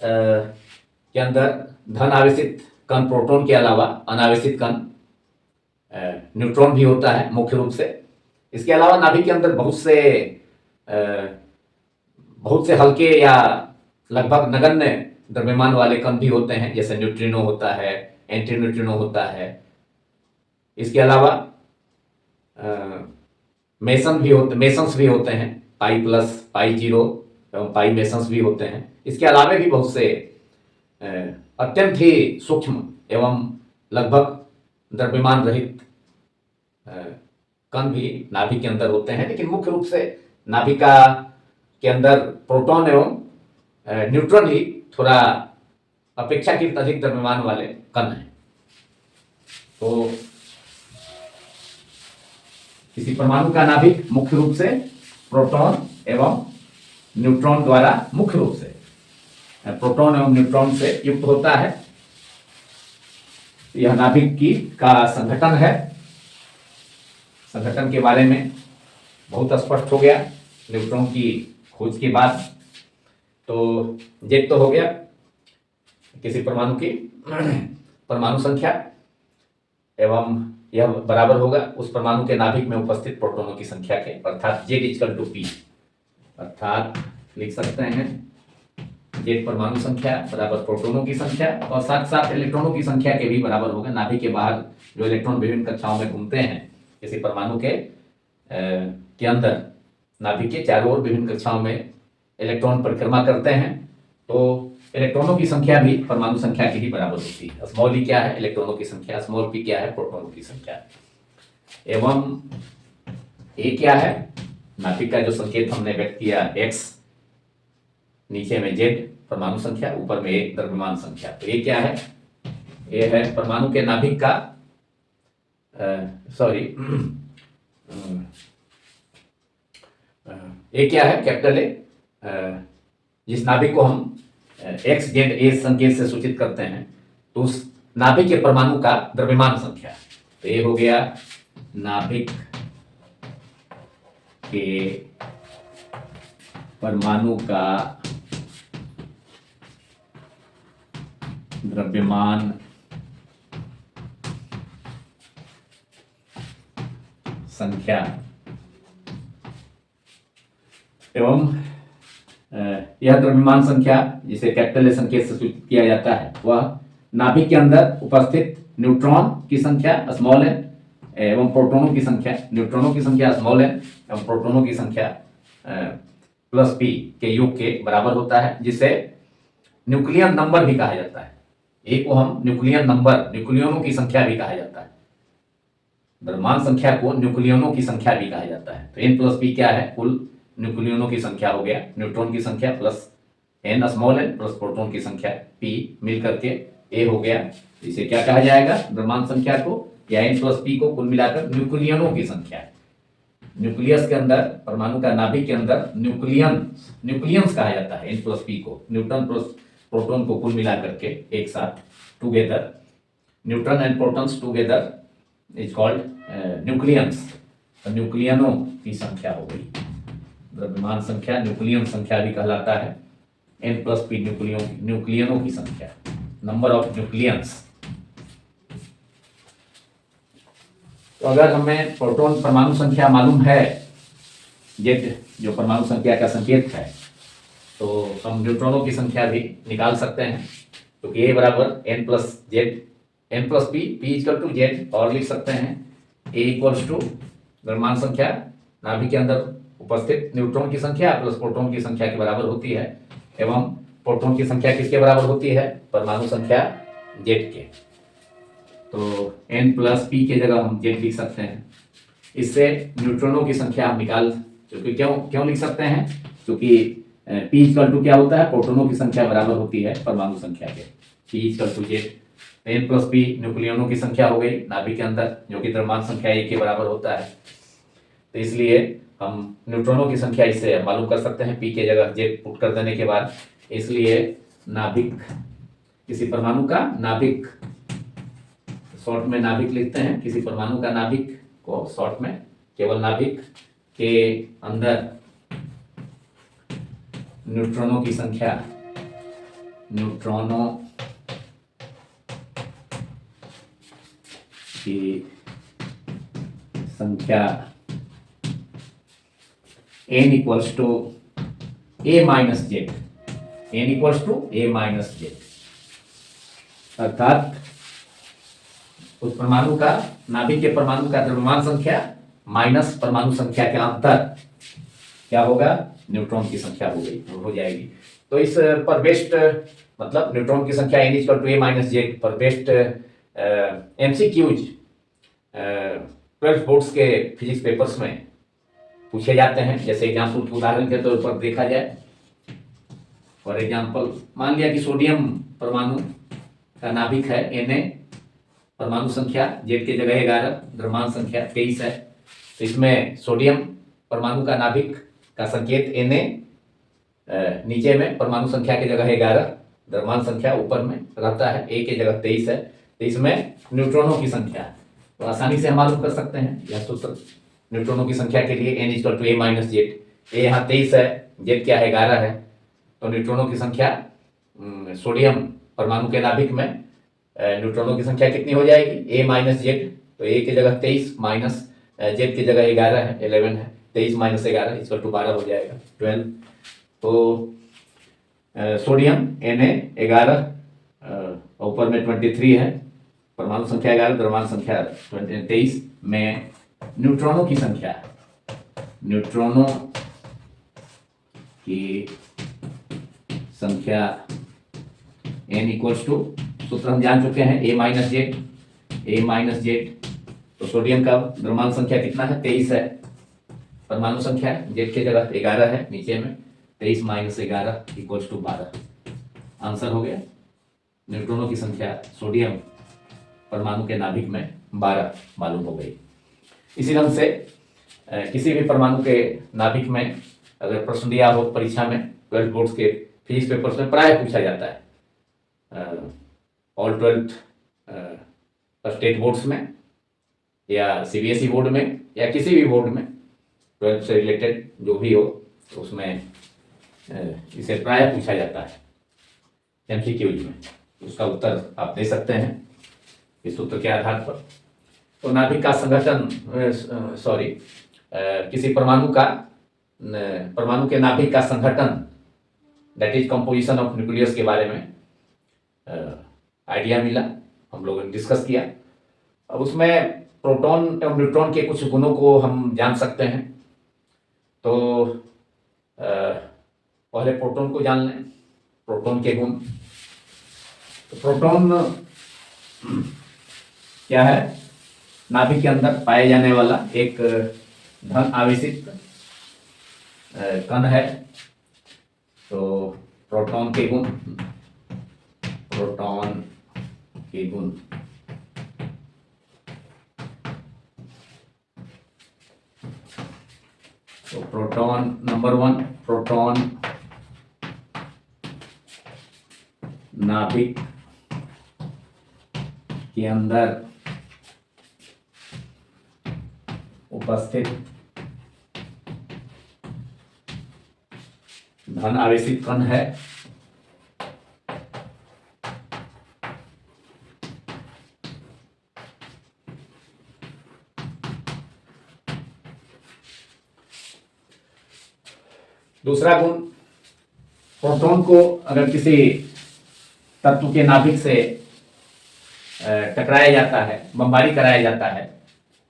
के अंदर धन आवेशित कण प्रोटॉन के अलावा अनावेशित कण न्यूट्रॉन भी होता है मुख्य रूप से। इसके अलावा नाभिक के अंदर बहुत से हल्के या लगभग नगण्य द्रव्यमान वाले कण भी होते हैं, जैसे न्यूट्रिनो होता है, एंटी न्यूट्रिनो होता है। इसके अलावा मेसन्स भी होते हैं, पाई प्लस, पाई जीरो एवं पाई मेसन्स भी होते हैं। इसके अलावा भी बहुत से अत्यंत ही सूक्ष्म एवं लगभग द्रव्यमान रहित कण भी नाभिक के अंदर होते हैं, लेकिन मुख्य रूप से नाभिका के अंदर प्रोटॉन एवं न्यूट्रॉन ही थोड़ा अपेक्षाकृत अधिक द्रव्यमान वाले कण हैं। तो किसी परमाणु का नाभिक मुख्य रूप से प्रोटॉन एवं न्यूट्रॉन द्वारा, मुख्य रूप से प्रोटॉन एवं न्यूट्रॉन से युक्त होता है। यह नाभिक की का संगठन है। संगठन के बारे में बहुत स्पष्ट हो गया न्यूट्रॉन की खोज के बाद। तो जेड तो हो गया किसी परमाणु की परमाणु संख्या, एवं यह बराबर होगा उस परमाणु के नाभिक में उपस्थित प्रोटॉनों की संख्या के, अर्थात जेड इक्वल टू पी, अर्थात लिख सकते हैं जेड परमाणु संख्या बराबर प्रोटॉनों की संख्या, और साथ साथ इलेक्ट्रॉनों की संख्या के भी बराबर होगा। नाभिक के बाहर जो इलेक्ट्रॉन विभिन्न कक्षाओं में घूमते हैं किसी परमाणु के अंदर, नाभिक के चारों ओर विभिन्न कक्षाओं में इलेक्ट्रॉन परिक्रमा करते हैं, तो इलेक्ट्रॉनों की संख्या भी परमाणु संख्या की ही बराबर होती है। स्मॉल ई क्या है? इलेक्ट्रॉनों की संख्या। स्मॉल पी क्या है? प्रोटॉनों की संख्या। एवं ए क्या है? नाभिक का जो संकेत हमने व्यक्त किया एक्स, नीचे में जेड परमाणु संख्या, ऊपर में एक द्रव्यमान संख्या। तो ये क्या है? ये है परमाणु के नाभिक का ये क्या है? कैपिटल ए, जिस नाभिक को हम एक्स जेड ए संकेत से सूचित करते हैं, तो उस नाभिक के परमाणु का द्रव्यमान संख्या। तो ये हो गया नाभिक के परमाणु का द्रव्यमान संख्या। एवं यह द्रव्यमान संख्या जिसे कैपिटल ए संकेत से सूचित किया जाता है, वह नाभिक के अंदर उपस्थित न्यूट्रॉन की संख्या स्मॉल एन एवं प्रोटॉनों की संख्या, न्यूट्रॉनों की संख्या स्मॉल एन एवं प्रोटॉनों की संख्या प्लस पी के योग के बराबर होता है, जिसे न्यूक्लियन नंबर भी कहा जाता है। एक को हम न्यूक्लियन नंबर, न्यूक्लियनों की संख्या भी कहा जाता है। द्रव्यमान संख्या को न्यूक्लियनों की संख्या भी कहा जाता है। तो एन प्लस पी क्या है? कुल न्यूक्लियनों की संख्या हो गया, न्यूट्रॉन की संख्या plus N small N plus proton की संख्या पी मिलकर के ए हो गया। इसे क्या कहा जाएगा? द्रव्यमान संख्या को या एन प्लस पी को कुल मिलाकर न्यूक्लियनों की संख्या। न्यूक्लियस के अंदर, परमाणु का नाभिक के अंदर न्यूक्लियंस कहा जाता है एन प्लस पी को। न्यूट्रॉन प्लस प्रोटॉन को कुल मिलाकर के एक साथ together, neutron and protons together is called nucleons. न्यूक्लियनों की संख्या हो गई। द्रव्यमान संख्या न्यूक्लियन संख्या भी कहलाता है। एन प्लस पी न्यूक्लियनों की संख्या, नंबर ऑफ न्यूक्लियंस। तो अगर हमें प्रोटॉन परमाणु संख्या मालूम है, जेड जो परमाणु संख्या का संकेत है, तो हम न्यूट्रॉनों की संख्या भी निकाल सकते हैं, क्योंकि ए बराबर N plus Z, N plus P, P equal to Z, और लिख सकते हैं ए इक्वल्स टू द्रव्यमान संख्या नाभिक के अंदर उपस्थित न्यूट्रॉन की संख्या प्लस प्रोटॉन की संख्या के बराबर होती है। एवं प्रोटॉन की संख्या किसके बराबर होती है? परमाणु संख्या जेड के। तो एन प्लस पी के जगह हम जेड लिख सकते हैं। इससे न्यूट्रॉनों की संख्या हम निकाल, क्योंकि क्यों लिख सकते हैं? क्योंकि पी इक्वल टू क्या होता है? प्रोटॉनों की संख्या बराबर होती है परमाणु संख्या के। P equal to Z, N plus P न्यूक्लियनों की संख्या हो गई नाभिक के अंदर, जो कि द्रव्यमान संख्या एक के बराबर होता है। तो इसलिए हम न्यूट्रॉनों की संख्या इससे मालूम कर सकते हैं, पी के जगह जेड पुट कर देने के बाद। इसलिए नाभिक, किसी परमाणु का नाभिक, शॉर्ट में नाभिक लिखते हैं, किसी परमाणु का नाभिक को शॉर्ट में केवल नाभिक के अंदर न्यूट्रॉनों की संख्या, न्यूट्रॉनों की संख्या n equals to a minus Z, n equals to a minus Z, अर्थात उस परमाणु का, नाभिक के परमाणु का द्रव्यमान संख्या माइनस परमाणु संख्या के अंतर क्या होगा? न्यूट्रॉन की संख्या हो जाएगी। तो इस पर बेस्ड, मतलब न्यूट्रॉन की संख्या n equal to a minus Z पर बेस्ड MCQs ट्वेल्थ बोर्ड्स के फिजिक्स पेपर्स में पूछे जाते हैं। जैसे एग्जाम्पल के उदाहरण के तौर पर देखा जाए, फॉर एग्जाम्पल मान लिया कि सोडियम परमाणु का नाभिक है Na, परमाणु संख्या Z की जगह 11, द्रव्यमान संख्या 23 है। तो इसमें सोडियम परमाणु का नाभिक का संकेत Na, नीचे में परमाणु संख्या की जगह 11, द्रव्यमान संख्या ऊपर में रहता है, A की जगह 23 है। तो इसमें न्यूट्रॉनों की संख्या तो आसानी से हम मालूम कर सकते हैं यह सूत्र। न्यूट्रॉनों की संख्या के लिए n = a - z। a यहाँ 23 है, z क्या है 11 है। तो न्यूट्रॉनों की संख्या सोडियम परमाणु के नाभिक में न्यूट्रॉनों की संख्या कितनी हो जाएगी, a - z। तो a की जगह 23 माइनस z की जगह 11 है, 11 है, 23 - 11 = 12 हो जाएगा, 12। तो सोडियम Na 11, ऊपर में 23 है, परमाणु संख्या 11, द्रव्यमान संख्या 23 में न्यूट्रॉनों की संख्या, न्यूट्रॉनों की संख्या n = सूत्र हम जान चुके हैं, a - z। तो सोडियम का द्रव्यमान संख्या कितना है, 23 है, परमाणु संख्या Z की जगह 11 है, नीचे में 23 - 11 = 12। आंसर हो गया। न्यूट्रॉनों की संख्या सोडियम परमाणु के नाभिक में 12 मालूम हो गई। इसी ढंग से किसी भी परमाणु के नाभिक में अगर प्रश्न दिया हो परीक्षा में, 12 बोर्ड्स के फिजिक्स पेपर्स में प्राय पूछा जाता है, ऑल 12 स्टेट बोर्ड्स में या CBSE बोर्ड में या किसी भी बोर्ड में 12 से रिलेटेड जो भी हो, तो उसमें इसे प्राय पूछा जाता है MCQs में। उसका उत्तर आप दे सकते हैं इस सूत्र के आधार पर। तो नाभिक का संगठन, किसी परमाणु के नाभिक का संगठन, that is composition of nucleus के बारे में आइडिया मिला, हम लोगों ने डिस्कस किया। अब उसमें प्रोटॉन एवं न्यूट्रॉन के कुछ गुणों को हम जान सकते हैं। तो पहले प्रोटॉन को जान लें, प्रोटॉन के गुण। तो प्रोटॉन क्या है, नाभिक के अंदर पाए जाने वाला एक धन आवेशित कण है। तो प्रोटॉन के गुण, प्रोटॉन के गुण तो प्रोटॉन नंबर 1, प्रोटॉन नाभिक के अंदर उपस्थित धन आवेशित कण है। दूसरा गुण, प्रोटॉन को अगर किसी तत्व के नाभिक से टकराया जाता है, बमबारी कराया जाता है,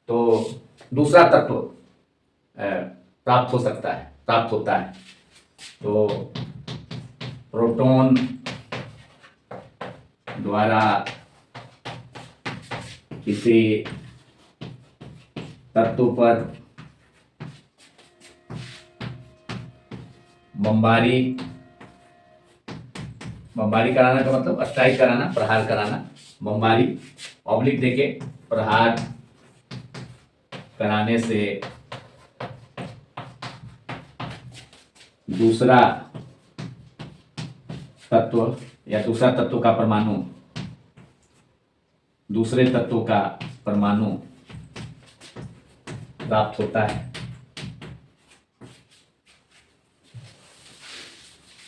तो दूसरा तत्व प्राप्त होता है। तो प्रोटॉन द्वारा किसी तत्व पर बमबारी कराना का मतलब स्ट्राइक कराना, प्रहार कराना, बमबारी ऑब्लिक देके प्रहार कराने से दूसरा तत्व या दूसरा तत्व का परमाणु दूसरे तत्व का परमाणु प्राप्त होता है।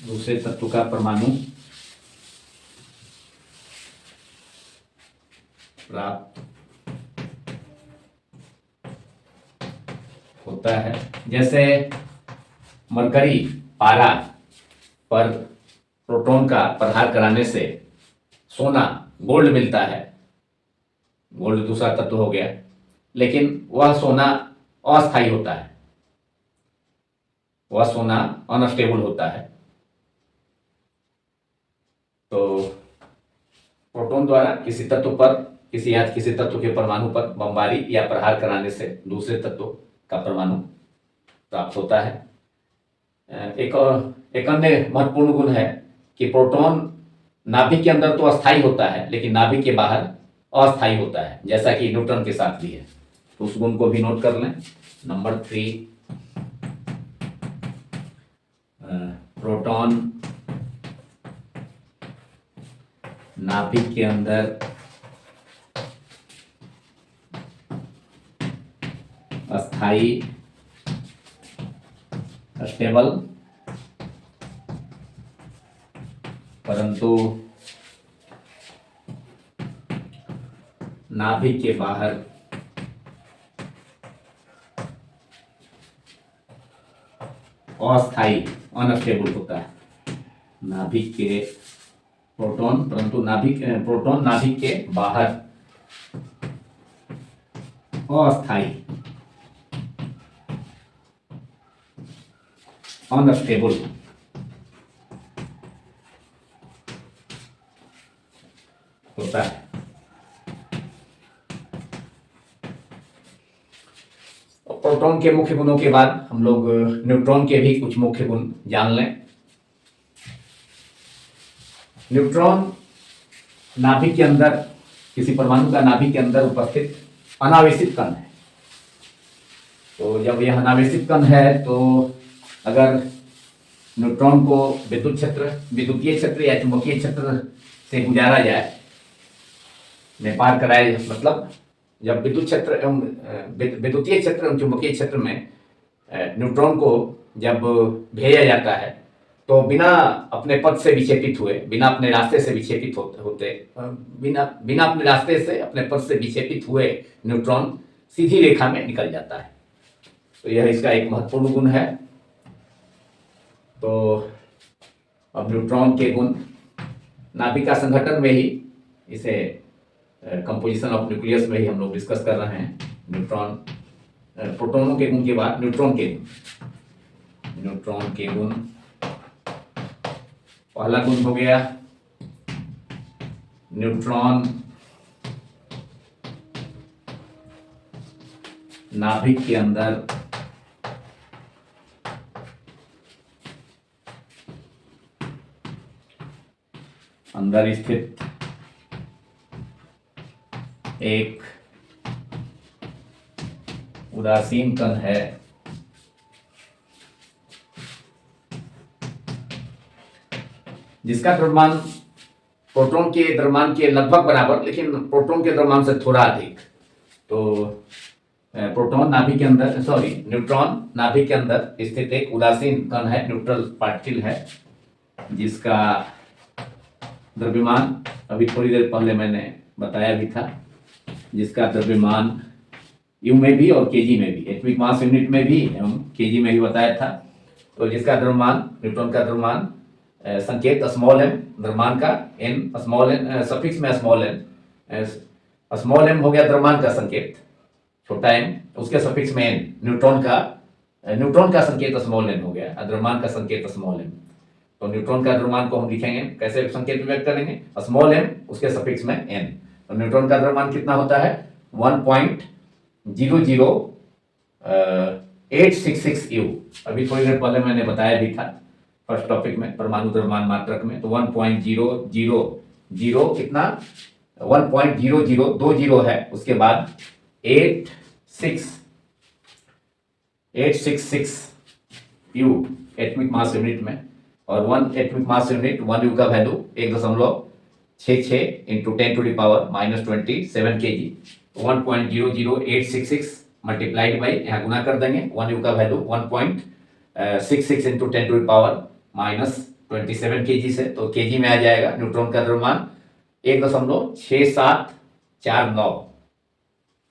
दूसरे तत्व का परमाणु प्राप्त होता है। जैसे मरकरी पारा पर प्रोटॉन का प्रहार कराने से सोना, गोल्ड मिलता है। गोल्ड दूसरा तत्व हो गया, लेकिन वह सोना अस्थायी होता है, वह सोना अनस्टेबल होता है। तो प्रोटॉन द्वारा किसी तत्व पर किसी तत्व के परमाणु पर बमबारी या प्रहार कराने से दूसरे तत्व का परमाणु प्राप्त होता है। एक अन्य महत्वपूर्ण गुण है कि प्रोटॉन नाभिक के अंदर तो अस्थायी होता है, लेकिन नाभिक के बाहर अस्थायी होता है, जैसा कि न्यूट्रॉन के साथ भी है। तो उस गुण को भी नोट कर लें। नंबर 3, प्रोटॉन नाभिक के अंदर अस्थायी, स्टेबल, परंतु नाभिक के बाहर अस्थायी, अनस्टेबल होता है। नाभिक के प्रोटॉन, परंतु प्रोटॉन नाभिक के बाहर अस्थायी, अनस्टेबल होता है। प्रोटॉन के मुख्य गुणों के बाद हम लोग न्यूट्रॉन के भी कुछ मुख्य गुण जान लें। न्यूट्रॉन नाभिक के अंदर, किसी परमाणु का नाभिक के अंदर उपस्थित अनावेशित कण है। तो जब यह अनावेशित कण है, तो अगर न्यूट्रॉन को विद्युतीय क्षेत्र या चुंबकीय क्षेत्र से गुजारा जाए, में पार कराए, मतलब जब विद्युतीय क्षेत्र एवं चुंबकीय क्षेत्र में न्यूट्रॉन को जब भेजा जाता है, तो बिना अपने पथ से विक्षेपित हुए, बिना अपने रास्ते से विक्षेपित बिना अपने रास्ते से अपने पथ से विक्षेपित हुए न्यूट्रॉन सीधी रेखा में निकल जाता है। तो यह इसका एक महत्वपूर्ण गुण है। तो अब न्यूट्रॉन के गुण, नाभिक का संगठन में ही, इसे कंपोजिशन ऑफ न्यूक्लियस में ही हम लोग डिस्कस कर रहे हैं। प्रोटॉनों के गुण के बाद न्यूट्रॉन के गुण। पहला गुण हो गया, न्यूट्रॉन नाभिक के अंदर स्थित एक उदासीन कण है, जिसका द्रव्यमान प्रोटॉन के द्रव्यमान के लगभग बराबर, लेकिन प्रोटॉन के द्रव्यमान से थोड़ा अधिक। तो न्यूट्रॉन नाभिक के अंदर स्थित एक उदासीन कण है, न्यूट्रल पार्टिकल है, जिसका द्रव्यमान अभी थोड़ी देर पहले मैंने बताया भी था, जिसका द्रव्यमान यू में भी और केजी में भी, एटॉमिक मास यूनिट में भी एवं केजी में भी बताया था। तो जिसका द्रव्यमान, न्यूट्रॉन का द्रव्यमान, संकेत स्मॉल एम, द्रव्यमान का एन, स्मॉल एन, सफिक्स में स्मॉल एम हो गया द्रव्यमान का संकेत, छोटा एम, उसके सफिक्स में एन, न्यूट्रॉन का संकेत स्मॉल एन हो गया, द्रव्यमान का संकेत स्मॉल एम। तो न्यूट्रॉन का द्रव्यमान को हम लिखेंगे, कैसे संकेत व्यक्त करेंगे, स्मॉल एम, उसके सफिक्स में एन। तो न्यूट्रॉन का द्रव्यमान कितना होता है, 1.00866 U। अभी थोड़ी देर पहले मैंने बताया भी था फर्स्ट टॉपिक में, परमाणु द्रव्यमान मात्रक में। तो 1.000 कितना, 1.0020 है, उसके बाद 866 U एटॉमिक मास यूनिट में, और 1 एटॉमिक मास यूनिट, 1 U का value 1.66 into 10⁻27 kg। 1.00866 multiplied by, यहाँ गुना कर देंगे, 1 U का वैल्यू 1.66 इंटू 10⁻27 kg से, तो kg में आ जाएगा। न्यूट्रॉन का द्रव्यमान 1.6749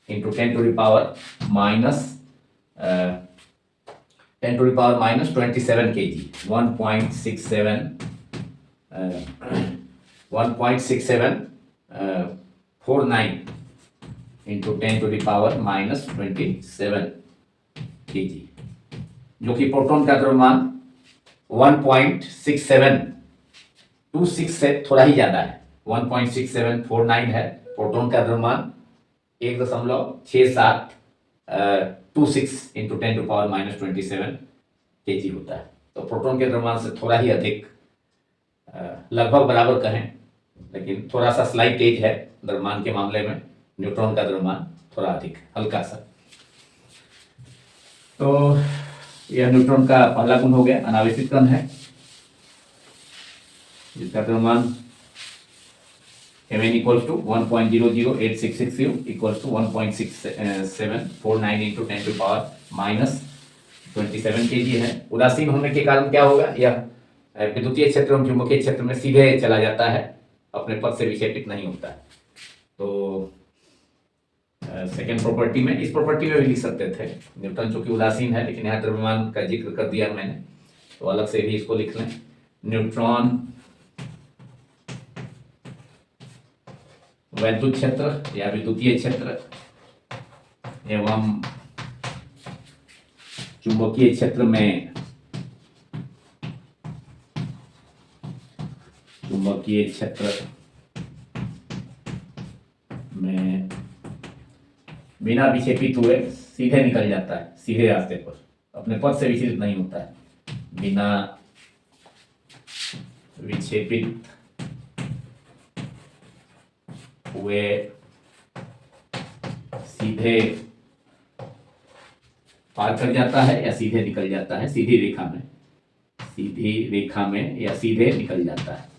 इंटू 10⁻27 kg, 1.6749 इंटू 10⁻27 kg, जो कि प्रोटॉन का द्रव्यमान 1.6726 से थोड़ा ही ज्यादा है, 1.6749 है, प्रोटॉन का द्रव्यमान 1.6726 इंटू 10⁻⁻27 kg होता है। तो प्रोटॉन के द्रव्यमान से थोड़ा ही अधिक, लगभग बराबर कहें, लेकिन थोड़ा सा स्लाइट तेज है द्रव्यमान के मामले में। न्यूट्रॉन का द्रव्यमान थोड़ा अधिक, हल्का सा। तो यह न्यूट्रॉन का पहला गुण हो गया, अनावेशित कण है, जिसका द्रव्यमान Mn equals to 1.00866 U equals to 1.6749 into 10⁻⁻27 kg है। उदासीन होने के कारण क्या होगा, यह विद्युतीय क्षेत्र एवं चुंबकीय क्षेत्र में सीधे चला जाता है, अपने पथ से विक्षेपित नहीं होता है। तो सेकेंड प्रॉपर्टी में, इस प्रॉपर्टी में भी लिख सकते थे, न्यूट्रॉन चूंकि उदासीन है, लेकिन यहाँ द्रव्यमान का जिक्र कर दिया मैंने, तो अलग से भी इसको लिख लें। न्यूट्रॉन वैद्युत क्षेत्र या विद्युतीय क्षेत्र एवं चुंबकीय क्षेत्र में बिना विक्षेपित हुए सीधे निकल जाता है, सीधे रास्ते पर, अपने पथ से विचलित नहीं होता है। बिना विक्षेपित हुए सीधे पार कर जाता है या सीधे निकल जाता है, सीधी रेखा में या सीधे निकल जाता है।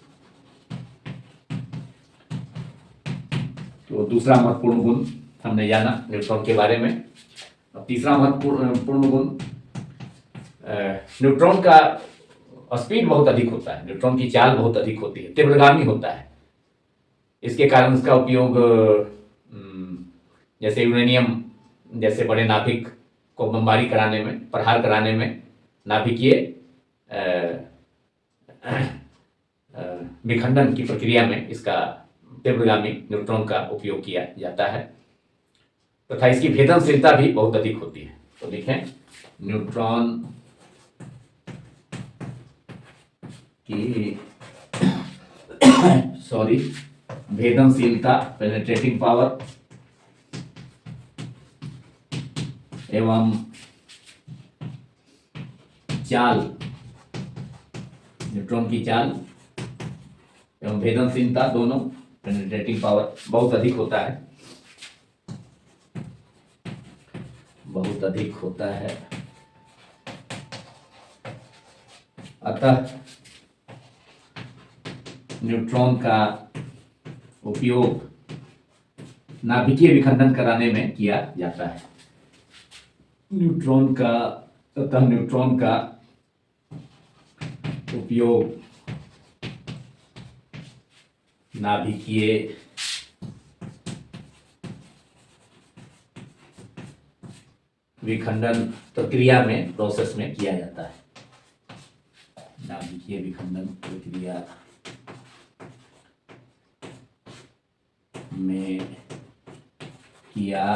तो दूसरा महत्वपूर्ण गुण हमने जाना न्यूट्रॉन के बारे में। अब तीसरा महत्वपूर्ण गुण, न्यूट्रॉन का स्पीड बहुत अधिक होता है, न्यूट्रॉन की चाल बहुत अधिक होती है, तीव्रगामी होता है। इसके कारण इसका उपयोग जैसे यूरेनियम जैसे बड़े नाभिक को बमबारी कराने में, प्रहार कराने में, नाभिकीय विखंडन की प्रक्रिया में इसका तीव्रगामी न्यूट्रॉन का उपयोग किया जाता है, तथा इसकी भेदनशीलता भी बहुत अधिक होती है। तो लिखें, न्यूट्रॉन की भेदनशीलता, पेनिट्रेटिंग पावर एवं चाल, न्यूट्रॉन की चाल एवं भेदनशीलता दोनों, पेनिट्रेटिंग पावर बहुत अधिक होता है, अतः न्यूट्रॉन का उपयोग नाभिकीय विखंडन कराने में किया जाता है। न्यूट्रॉन का उपयोग नाभिकीय विखंडन प्रक्रिया में, प्रोसेस में किया जाता है। नाभिकीय विखंडन प्रक्रिया में किया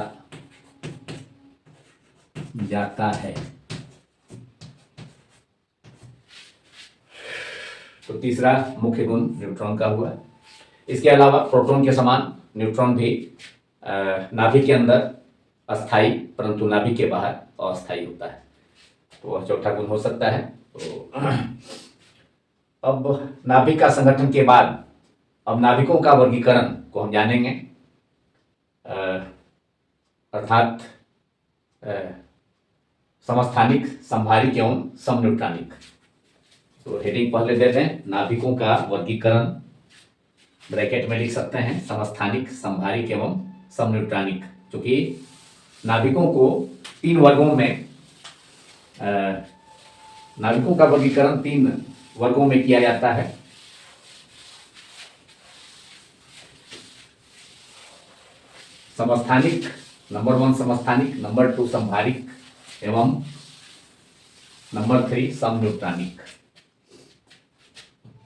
जाता है। तो तीसरा मुख्य गुण न्यूट्रॉन का हुआ। इसके अलावा प्रोटॉन के समान न्यूट्रॉन भी नाभिक के अंदर अस्थाई, परंतु नाभिक के बाहर अस्थाई होता है। तो वह चौथा गुण हो सकता है। तो अब नाभिक का संगठन के बाद अब नाभिकों का वर्गीकरण को हम जानेंगे, अर्थात समस्थानिक, संभारिक एवं समन्यूट्रॉनिक। तो हेडिंग पहले दे दें, नाभिकों का वर्गीकरण, ब्रैकेट में लिख सकते हैं समस्थानिक, संभारिक एवं समन्यूट्रॉनिक। क्योंकि नाभिकों को तीन वर्गों में, नाभिकों का वर्गीकरण तीन वर्गों में किया जाता है। समस्थानिक, नंबर 1 समस्थानिक, नंबर 2 संभारिक एवं नंबर 3 समन्यूट्रॉनिक।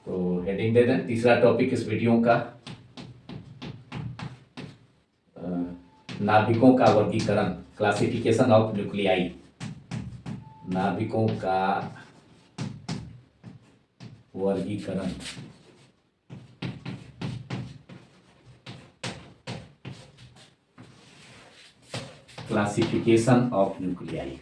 तो हेडिंग दे दें। तीसरा टॉपिक इस वीडियो का नाभिकों का वर्गीकरण, क्लासिफिकेशन ऑफ न्यूक्लियाई। नाभिकों का वर्गीकरण क्लासिफिकेशन ऑफ न्यूक्लियाई।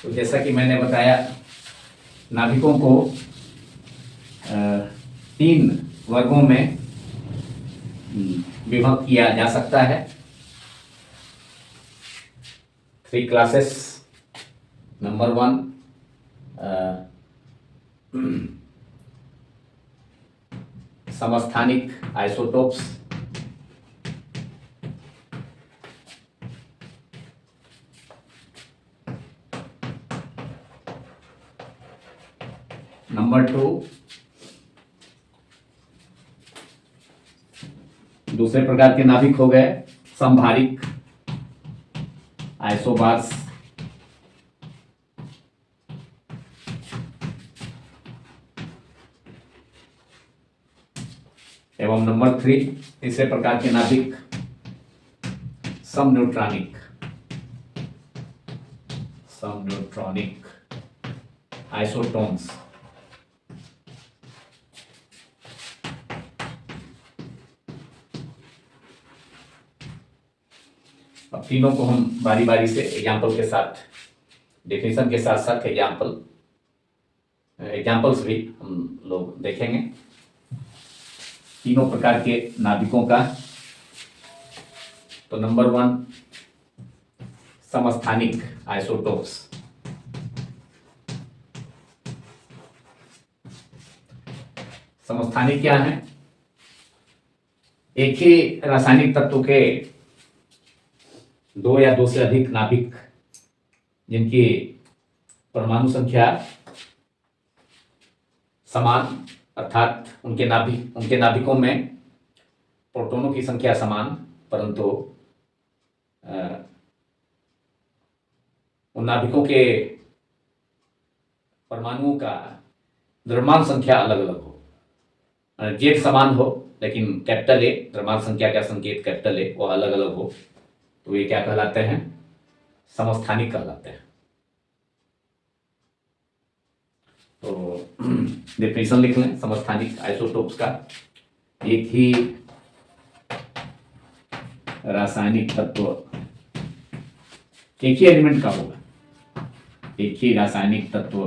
तो जैसा कि मैंने बताया, नाभिकों को 3 वर्गों में विभक्त किया जा सकता है। 3 क्लासेस। नंबर 1, समस्थानिक आइसोटोप्स। नंबर 2, दूसरे प्रकार के नाभिक हो गए समभारिक आइसोबार्स। एवं नंबर 3, तीसरे प्रकार के नाभिक समन्यूट्रॉनिक आइसोटोन्स। अब तीनों को हम बारी बारी से एग्जाम्पल के साथ, डेफिनेशन के साथ साथ एग्जाम्पल्स भी हम लोग देखेंगे तीनों प्रकार के नाभिकों का। तो नंबर 1, समस्थानिक आइसोटोप्स। समस्थानिक क्या है? एक ही रासायनिक तत्व के 2 या 2 से अधिक नाभिक जिनकी परमाणु संख्या समान, अर्थात उनके नाभिकों में प्रोटॉनों की संख्या समान, परंतु उन नाभिकों के परमाणुओं का द्रव्यमान संख्या अलग अलग हो। जेड समान हो लेकिन कैपिटल ए, द्रव्यमान संख्या का संकेत कैपिटल ए, वो अलग अलग हो, तो ये क्या कहलाते हैं? समस्थानिक कहलाते हैं। तो डेफिनेशन लिख लें समस्थानिक आइसोटोप्स का। एक ही रासायनिक तत्व, एक ही एलिमेंट का होगा, एक ही रासायनिक तत्व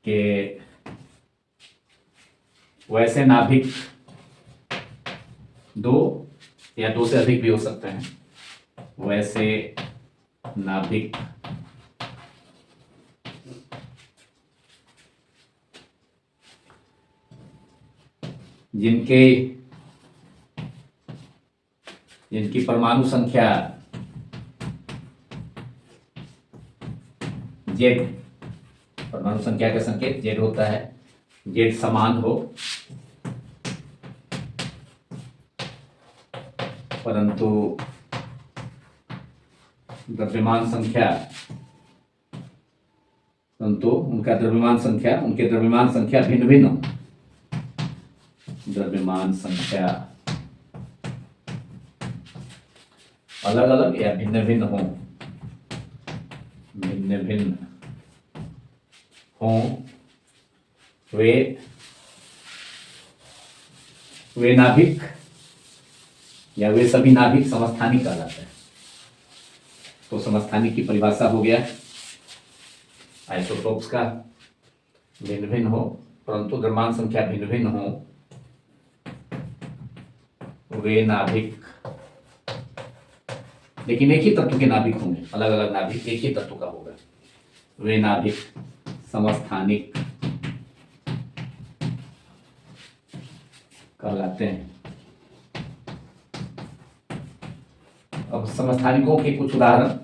के वैसे नाभिक 2 या 2 से अधिक भी हो सकते हैं, वैसे नाभिक जिनकी परमाणु संख्या जेड, परमाणु संख्या का संकेत जेड होता है, जेड समान हो, परंतु द्रव्यमान संख्या, उनके द्रव्यमान संख्या भिन्न भिन्न हो। द्रव्यमान संख्या अलग अलग या भिन्न भिन्न हो, वे नाभिक या वे सभी नाभिक समस्थानिक कहलाते हैं। तो समस्थानिक की परिभाषा हो गया आइसोटोप्स का, भिन्न भिन्न हो परंतु द्रव्यमान संख्या भिन्न भिन्न हो, वे नाभिक, लेकिन एक ही तत्व के नाभिक होंगे, अलग अलग नाभिक एक ही तत्व का होगा, वे नाभिक समस्थानिक कहलाते हैं। अब समस्थानिकों के कुछ उदाहरण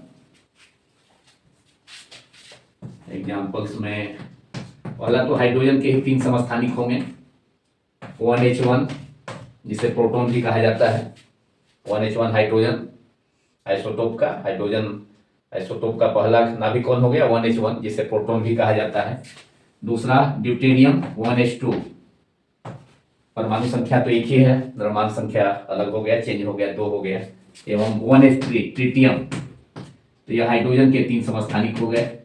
एग्जाम्पल्स में, पहला तो हाइड्रोजन के ही 3 समस्थानिक होंगे। 1H1 जिसे प्रोटॉन भी कहा जाता है, 1H1 हाइड्रोजन आइसोटोप का पहला नाभिक कौन हो गया? 1H1 जिसे प्रोटॉन भी कहा जाता है। दूसरा ड्यूटेरियम 1H2 परमाणु संख्या तो एक ही है, द्रव्यमान संख्या अलग हो गया, चेंज हो गया, 2 हो गया। एवं 1s3 ट्रिटियम, तो यह हाइड्रोजन के 3 समस्थानिक हो गए,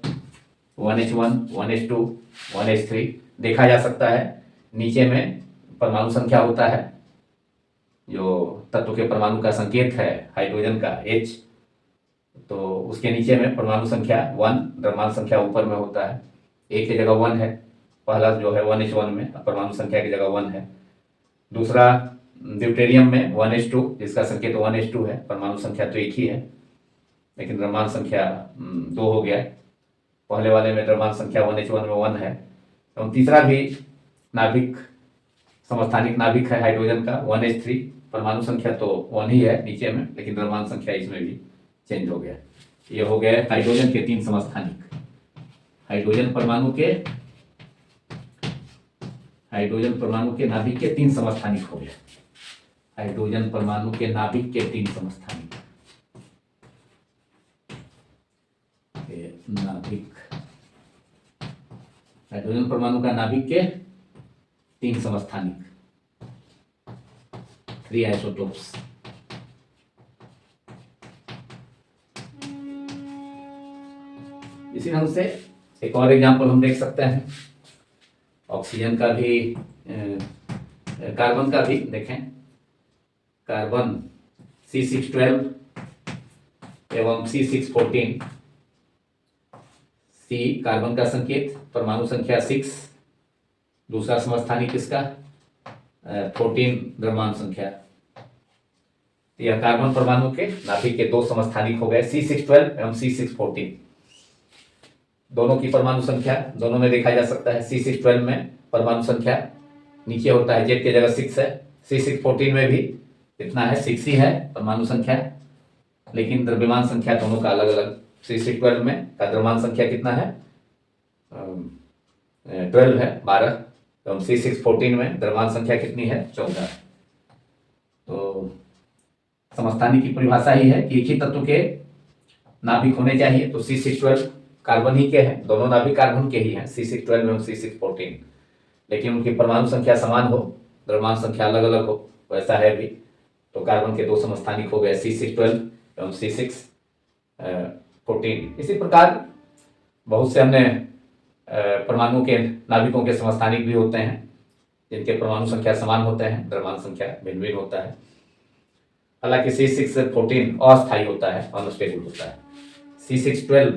1h1, 1h2, 1h3। देखा जा सकता है नीचे में परमाणु संख्या होता है, जो तत्व के परमाणु का संकेत है हाइड्रोजन का H, तो उसके नीचे में परमाणु संख्या 1, द्रव्यमान संख्या ऊपर में होता है, एक की जगह 1 है, पहला जो है 1h1 में परमाणु संख्या की जगह 1 है। दूसरा ड्यूटेरियम में 1h2, जिसका संकेत 1h2 है, परमाणु संख्या तो एक ही है लेकिन द्रव्यमान संख्या 2 हो गया। पहले वाले में द्रव्यमान संख्या 1h1 में 1 है। एवं तीसरा भी नाभिक, समस्थानिक नाभिक है हाइड्रोजन का 1h3, परमाणु संख्या तो 1 ही है नीचे में, लेकिन द्रव्यमान संख्या इसमें भी चेंज हो गया। ये हो गया हाइड्रोजन के 3 समस्थानिक। हाइड्रोजन परमाणु के नाभिक के 3 समस्थानिक हो गए। हाइड्रोजन परमाणु के नाभिक के 3 समस्थानिक, हाइड्रोजन परमाणु का नाभिक के 3 समस्थानिक, 3 आइसोटोप्स। इसी ढंग से एक और एग्जांपल हम देख सकते हैं, ऑक्सीजन का भी, कार्बन का भी देखें। कार्बन C612 एवं C614, C कार्बन का संकेत, परमाणु संख्या 6, दूसरा समस्थानिक किसका 14, द्रव्यमान संख्या। यह कार्बन परमाणु के नाभिक के 2 समस्थानिक हो गए, C612 एवं C614। दोनों की परमाणु संख्या दोनों में देखा जा सकता है। C612 में परमाणु संख्या नीचे होता है, Z की जगह 6 है। C614 में भी कितना है, 6 ही है परमाणु संख्या, लेकिन द्रव्यमान संख्या दोनों का अलग अलग। C612 में का द्रव्यमान संख्या कितना है, 12 है, 12। तो C614 में द्रव्यमान संख्या कितनी है, 14। तो समस्थानिक की परिभाषा ही है कि एक ही तत्व के नाभिक होने चाहिए। तो C612 कार्बन ही के हैं, दोनों नाभिक कार्बन के ही हैं, C612 एवं C614, लेकिन उनकी परमाणु संख्या समान हो, द्रव्यमान संख्या अलग अलग हो, वैसा है भी। तो कार्बन के 2 समस्थानिक हो गए, C612 एवं C614। इसी प्रकार बहुत से अन्य परमाणु के नाभिकों के समस्थानिक भी होते हैं, जिनके परमाणु संख्या समान होते हैं, द्रव्यमान संख्या भिन्न भिन्न होता है। हालांकि C614 अस्थायी होता है, अनस्टेबल होता है। C612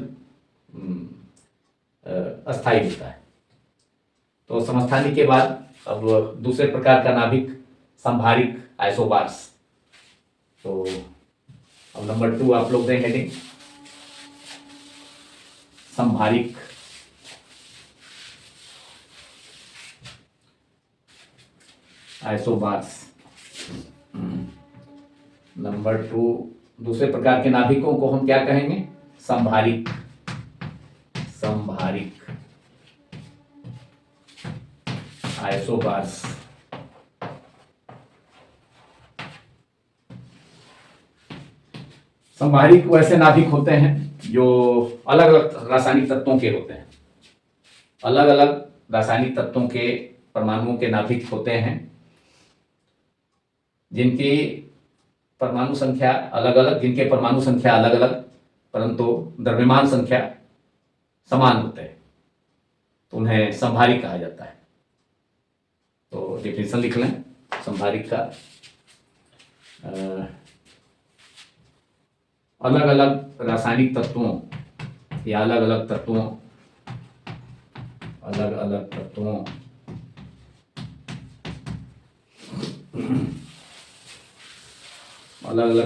अस्थायी होता है। तो समस्थानिक के बाद अब दूसरे प्रकार का नाभिक, संभारिक आइसोबार्स। तो अब नंबर 2 आप लोग दें हेडिंग, संभारिक आइसोबार्स। नंबर 2, दूसरे प्रकार के नाभिकों को हम क्या कहेंगे, संभारिक आइसोबार्स। संभारिक वैसे नाभिक होते हैं जो अलग अलग रासायनिक तत्वों के होते हैं, अलग अलग रासायनिक तत्वों के परमाणुओं के नाभिक होते हैं, जिनकी परमाणु संख्या अलग अलग, परंतु द्रव्यमान संख्या समान होते हैं, तो उन्हें संभारिक कहा जाता है। तो डेफिनेशन लिख लें संभारिक का, अलग अलग रासायनिक तत्वों या अलग अलग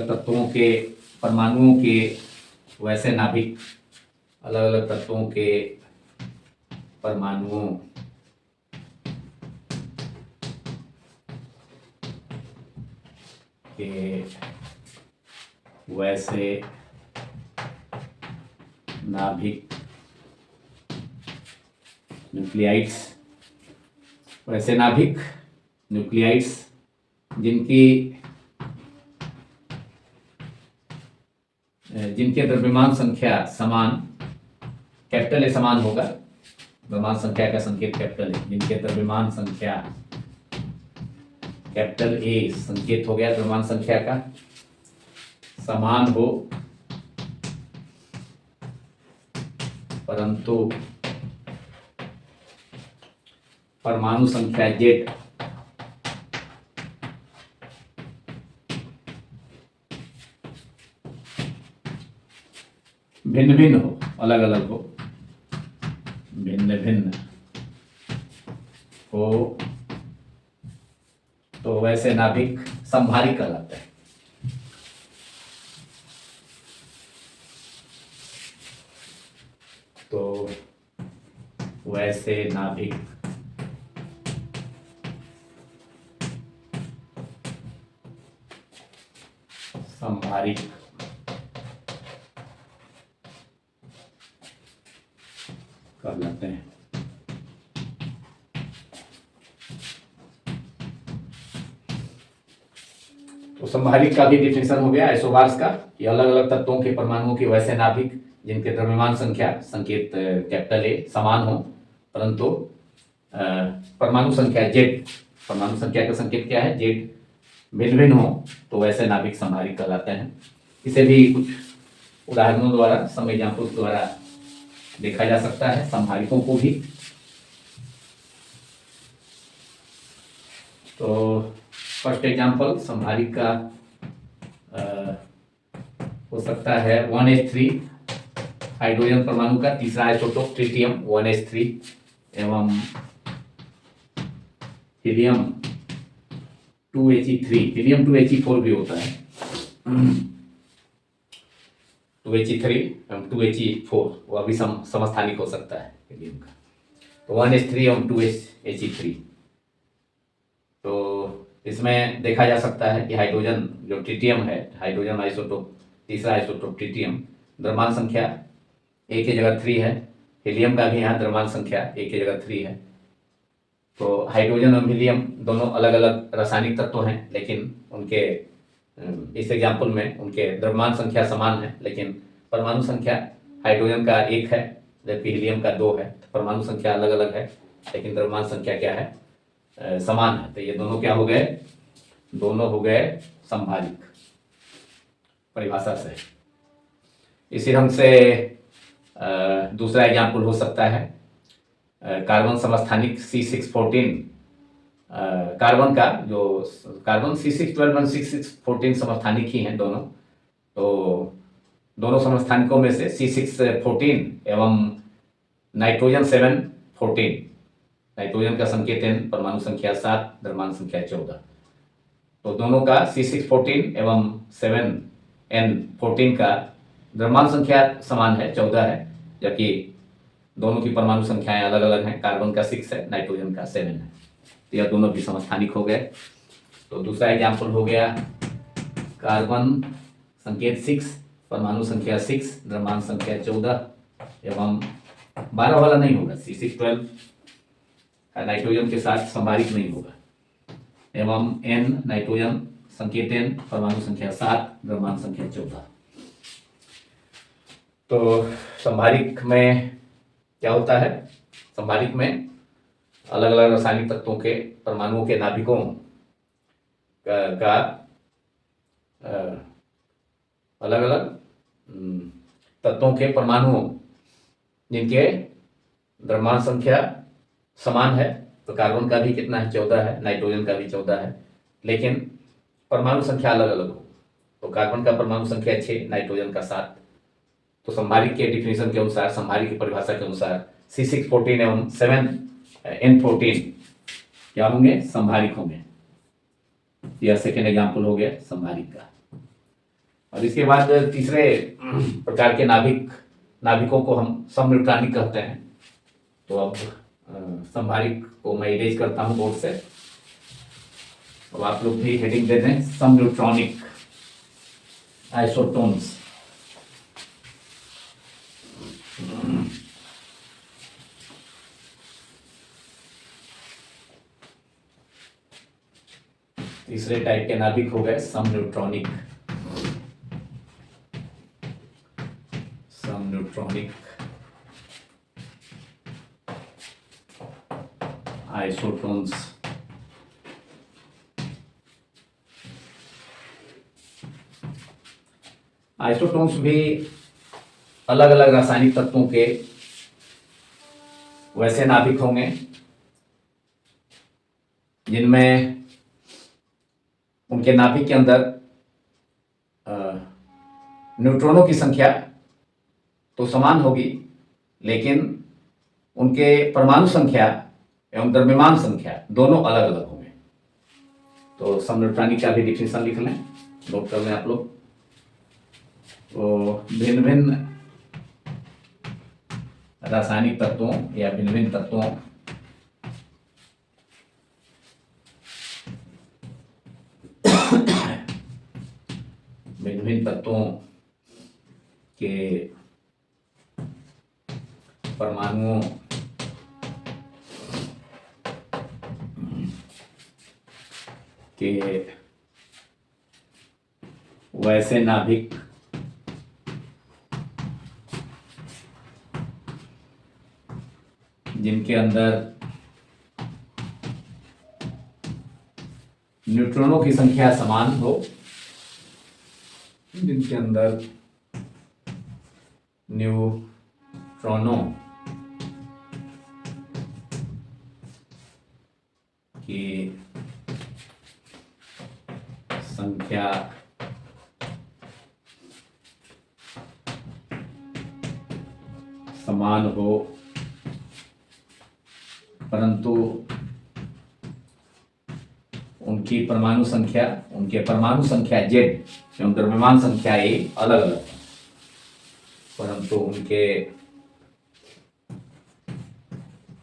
तत्वों के परमाणुओं के वैसे नाभिक, अलग अलग तत्वों के परमाणुओं के वैसे नाभिक, न्यूक्लियाइड्स, वैसे नाभिक न्यूक्लियाइड्स जिनके द्रव्यमान संख्या समान, कैपिटल ए समान होगा, द्रव्यमान संख्या का संकेत कैपिटल है, जिनके द्रव्यमान संख्या कैपिटल ए संकेत हो गया द्रव्यमान संख्या का, समान हो परंतु परमाणु संख्या जेड भिन्न भिन्न हो, अलग अलग हो, भिन्न भिन्न हो, तो वैसे नाभिक समभारी कहलाते हैं। तो वैसे नाभिक समभारी कहलाते हैं। तो समभारिक का भी डिफिनेशन हो गया आइसोबार्स का, ये अलग अलग तत्वों के परमाणुओं के वैसे नाभिक जिनके द्रव्यमान संख्या संकेत कैपिटल ए समान हो परंतु परमाणु संख्या जेड, परमाणु संख्या का संकेत क्या है, जेड, भिन्न भिन्न हो, तो वैसे नाभिक समभारिक कहलाते हैं। इसे भी कुछ उदाहरणों द्वारा, सम एग्जाम्पल्स द्वारा देखा जा सकता है समभारिकों को भी। तो फर्स्ट एग्जाम्पल समभारिक का हो सकता है 1s3 हाइड्रोजन परमाणु का तीसरा आइसोटोप ट्रिटियम 1s3 एवं हीलियम 2he3, हीलियम 2he4 भी होता है, 2he3 एवं 2he4 वह भी समस्थानिक हो सकता है हीलियम का। तो 1s3 एवं 2he3, तो इसमें देखा जा सकता है कि हाइड्रोजन जो ट्रिटियम है, हाइड्रोजन आइसोटोप तीसरा आइसोटोप ट्रिटियम, द्रव्यमान संख्या ए की जगह 3 है, हीलियम का भी यहाँ द्रव्यमान संख्या ए की जगह 3 है। तो हाइड्रोजन और हीलियम दोनों अलग अलग रासायनिक तत्व हैं, लेकिन उनके इस एग्जाम्पल में उनके द्रव्यमान संख्या समान है, लेकिन परमाणु संख्या हाइड्रोजन का 1 है जबकि हीलियम का 2 है। तो परमाणु संख्या अलग अलग है लेकिन द्रव्यमान संख्या क्या है, समान है। तो ये दोनों क्या हो गए, दोनों हो गए समभारिक परिभाषा से। इसी ढंग से दूसरा एग्जाम्पल हो सकता है कार्बन समस्थानिक C614, कार्बन का जो कार्बन C612 और C614 समस्थानिक ही हैं दोनों। तो दोनों समस्थानिकों में से C614 एवं नाइट्रोजन 714, नाइट्रोजन का संकेत N, परमाणु संख्या 7, द्रव्यमान संख्या 14। तो दोनों का C614 एवं 7N14 का द्रव्यमान संख्या समान है, 14 है, जबकि दोनों की परमाणु संख्याएं अलग अलग हैं, कार्बन का 6 है, नाइट्रोजन का 7 है। तो यह दोनों भी समस्थानिक हो गए। तो दूसरा एग्जाम्पल हो गया कार्बन संकेत 6, परमाणु संख्या 6, द्रव्यमान संख्या 14 एवं 12 वाला नहीं होगा, C612 नाइट्रोजन के साथ समभारिक नहीं होगा, एवं N नाइट्रोजन संकेत N, परमाणु संख्या 7, द्रव्यमान संख्या 14। तो समभारिक में क्या होता है, समभारिक में अलग अलग रासायनिक तत्वों के परमाणुओं के नाभिकों का अलग अलग तत्वों के परमाणुओं जिनके द्रव्यमान संख्या समान है। तो कार्बन का भी कितना है, 14 है, नाइट्रोजन का भी 14 है, लेकिन परमाणु संख्या अलग अलग हो। तो कार्बन का परमाणु संख्या 6, नाइट्रोजन का 7। तो समभारिक के डिफिनेशन के अनुसार, समभारिक की परिभाषा के अनुसार C614 एवं 7N14 क्या होंगे, समभारिक होंगे। यह सेकेंड एग्जाम्पल हो गया समभारिक का। और इसके बाद तीसरे प्रकार के नाभिकों को हम समन्यूट्रॉनिक कहते हैं। तो अब समभारिक को मैं इरेज करता हूं बोर्ड से, अब आप लोग भी हेडिंग दे दें, समन्यूट्रॉनिक आइसोटोन्स। तीसरे टाइप के नाभिक हो गए समन्यूट्रॉनिक आइसोटोन्स। आइसोटोन्स भी अलग अलग रासायनिक तत्वों के वैसे नाभिक होंगे जिनमें उनके नाभिक के अंदर न्यूट्रॉनों की संख्या तो समान होगी, लेकिन उनके परमाणु संख्या एवं द्रव्यमान संख्या दोनों अलग अलग होंगे। तो समन्यूट्रॉनिक का भी डिफिनेशन लिख लें, नोट कर लें आप लोग। तो भिन्न भिन्न रासायनिक तत्वों या भिन्न भिन्न तत्वों भिन्न भिन्न तत्वों के परमाणुओं के वैसे नाभिक जिनके अंदर न्यूट्रॉनों की संख्या समान हो, जिनके अंदर न्यूट्रॉनों की संख्या समान हो, परंतु उनके परमाणु संख्या Z एवं द्रव्यमान संख्या A अलग अलग है, परंतु उनके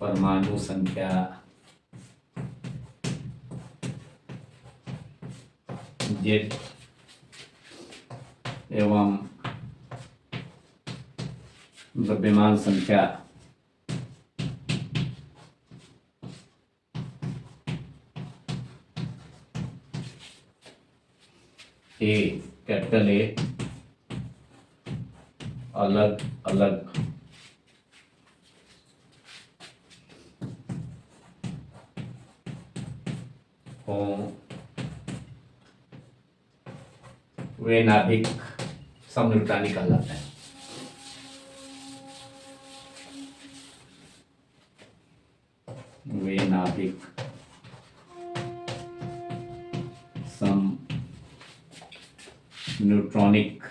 परमाणु संख्या Z एवं द्रव्यमान संख्या A, कैपिटल A अलग अलग हों, वे नाभिक समन्यूट्रॉनिक कहलाते हैं। वे नाभिक समन्यूट्रॉनिक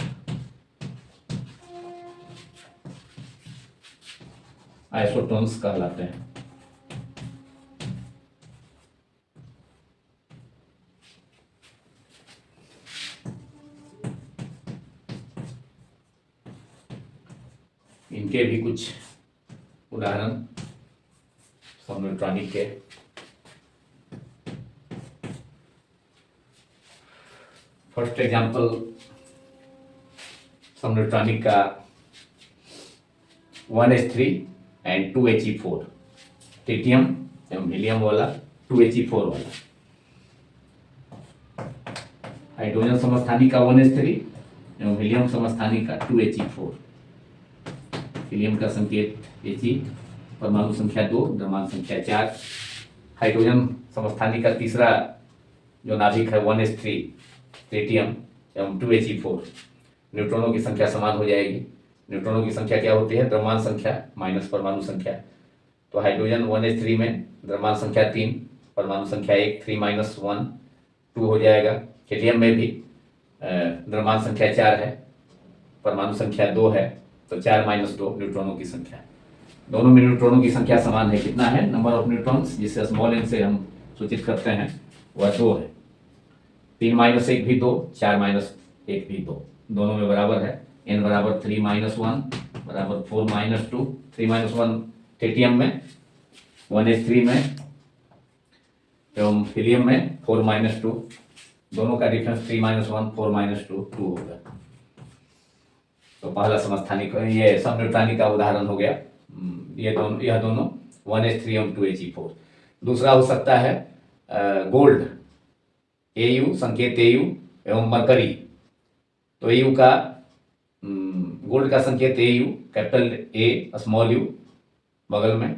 आइसोटोन्स कहलाते हैं। इनके भी कुछ उदाहरण समन्यूट्रॉनिक के फर्स्ट एग्जांपल समन्यूट्रॉनिक का 1s3 एंड 2He4, ट्रिटियम एवं हीलियम वाला 2He4 वाला। हाइड्रोजन समस्थानिक का 1s3 एवं हीलियम समस्थानिक का 2He4। हीलियम का संकेत He, परमाणु संख्या 2, द्रव्यमान संख्या 4। हाइड्रोजन समस्थानिक का तीसरा जो नाभिक है 1s3 ट्रिटियम एवं 2He4। न्यूट्रॉनों की संख्या समान हो जाएगी। न्यूट्रॉनों की संख्या क्या होती है? द्रव्यमान संख्या माइनस परमाणु संख्या। तो हाइड्रोजन 1s3 में द्रव्यमान संख्या 3, परमाणु संख्या 1, 3 माइनस 1 2 हो जाएगा। हीलियम में भी द्रव्यमान संख्या 4 है, परमाणु संख्या 2 है, तो 4 माइनस 2 न्यूट्रॉनों की संख्या। दोनों में न्यूट्रॉनों की संख्या समान है। कितना है? नंबर ऑफ न्यूट्रॉन्स जिसे स्मॉल n से हम सूचित करते हैं वह 2 है। 3 माइनस 1 भी 2, 4 माइनस 1 भी 2, दोनों में बराबर है। n बराबर 3 माइनस 1 बराबर 4 माइनस 2। 3 माइनस 1 ट्रिटियम में, 1s3 में एवं हीलियम में 4 माइनस 2, दोनों का डिफरेंस 3 माइनस 1 4 माइनस 2 2 होगा। तो पहला समस्थानिक ये समन्यूट्रॉनिक का उदाहरण हो गया। यह दोनों 1s3 एवं 2He4। दूसरा हो सकता है गोल्ड, Au, संकेत Au एवं मरकरी। तो Au का गोल्ड का संकेत Au, capital A small u बगल में,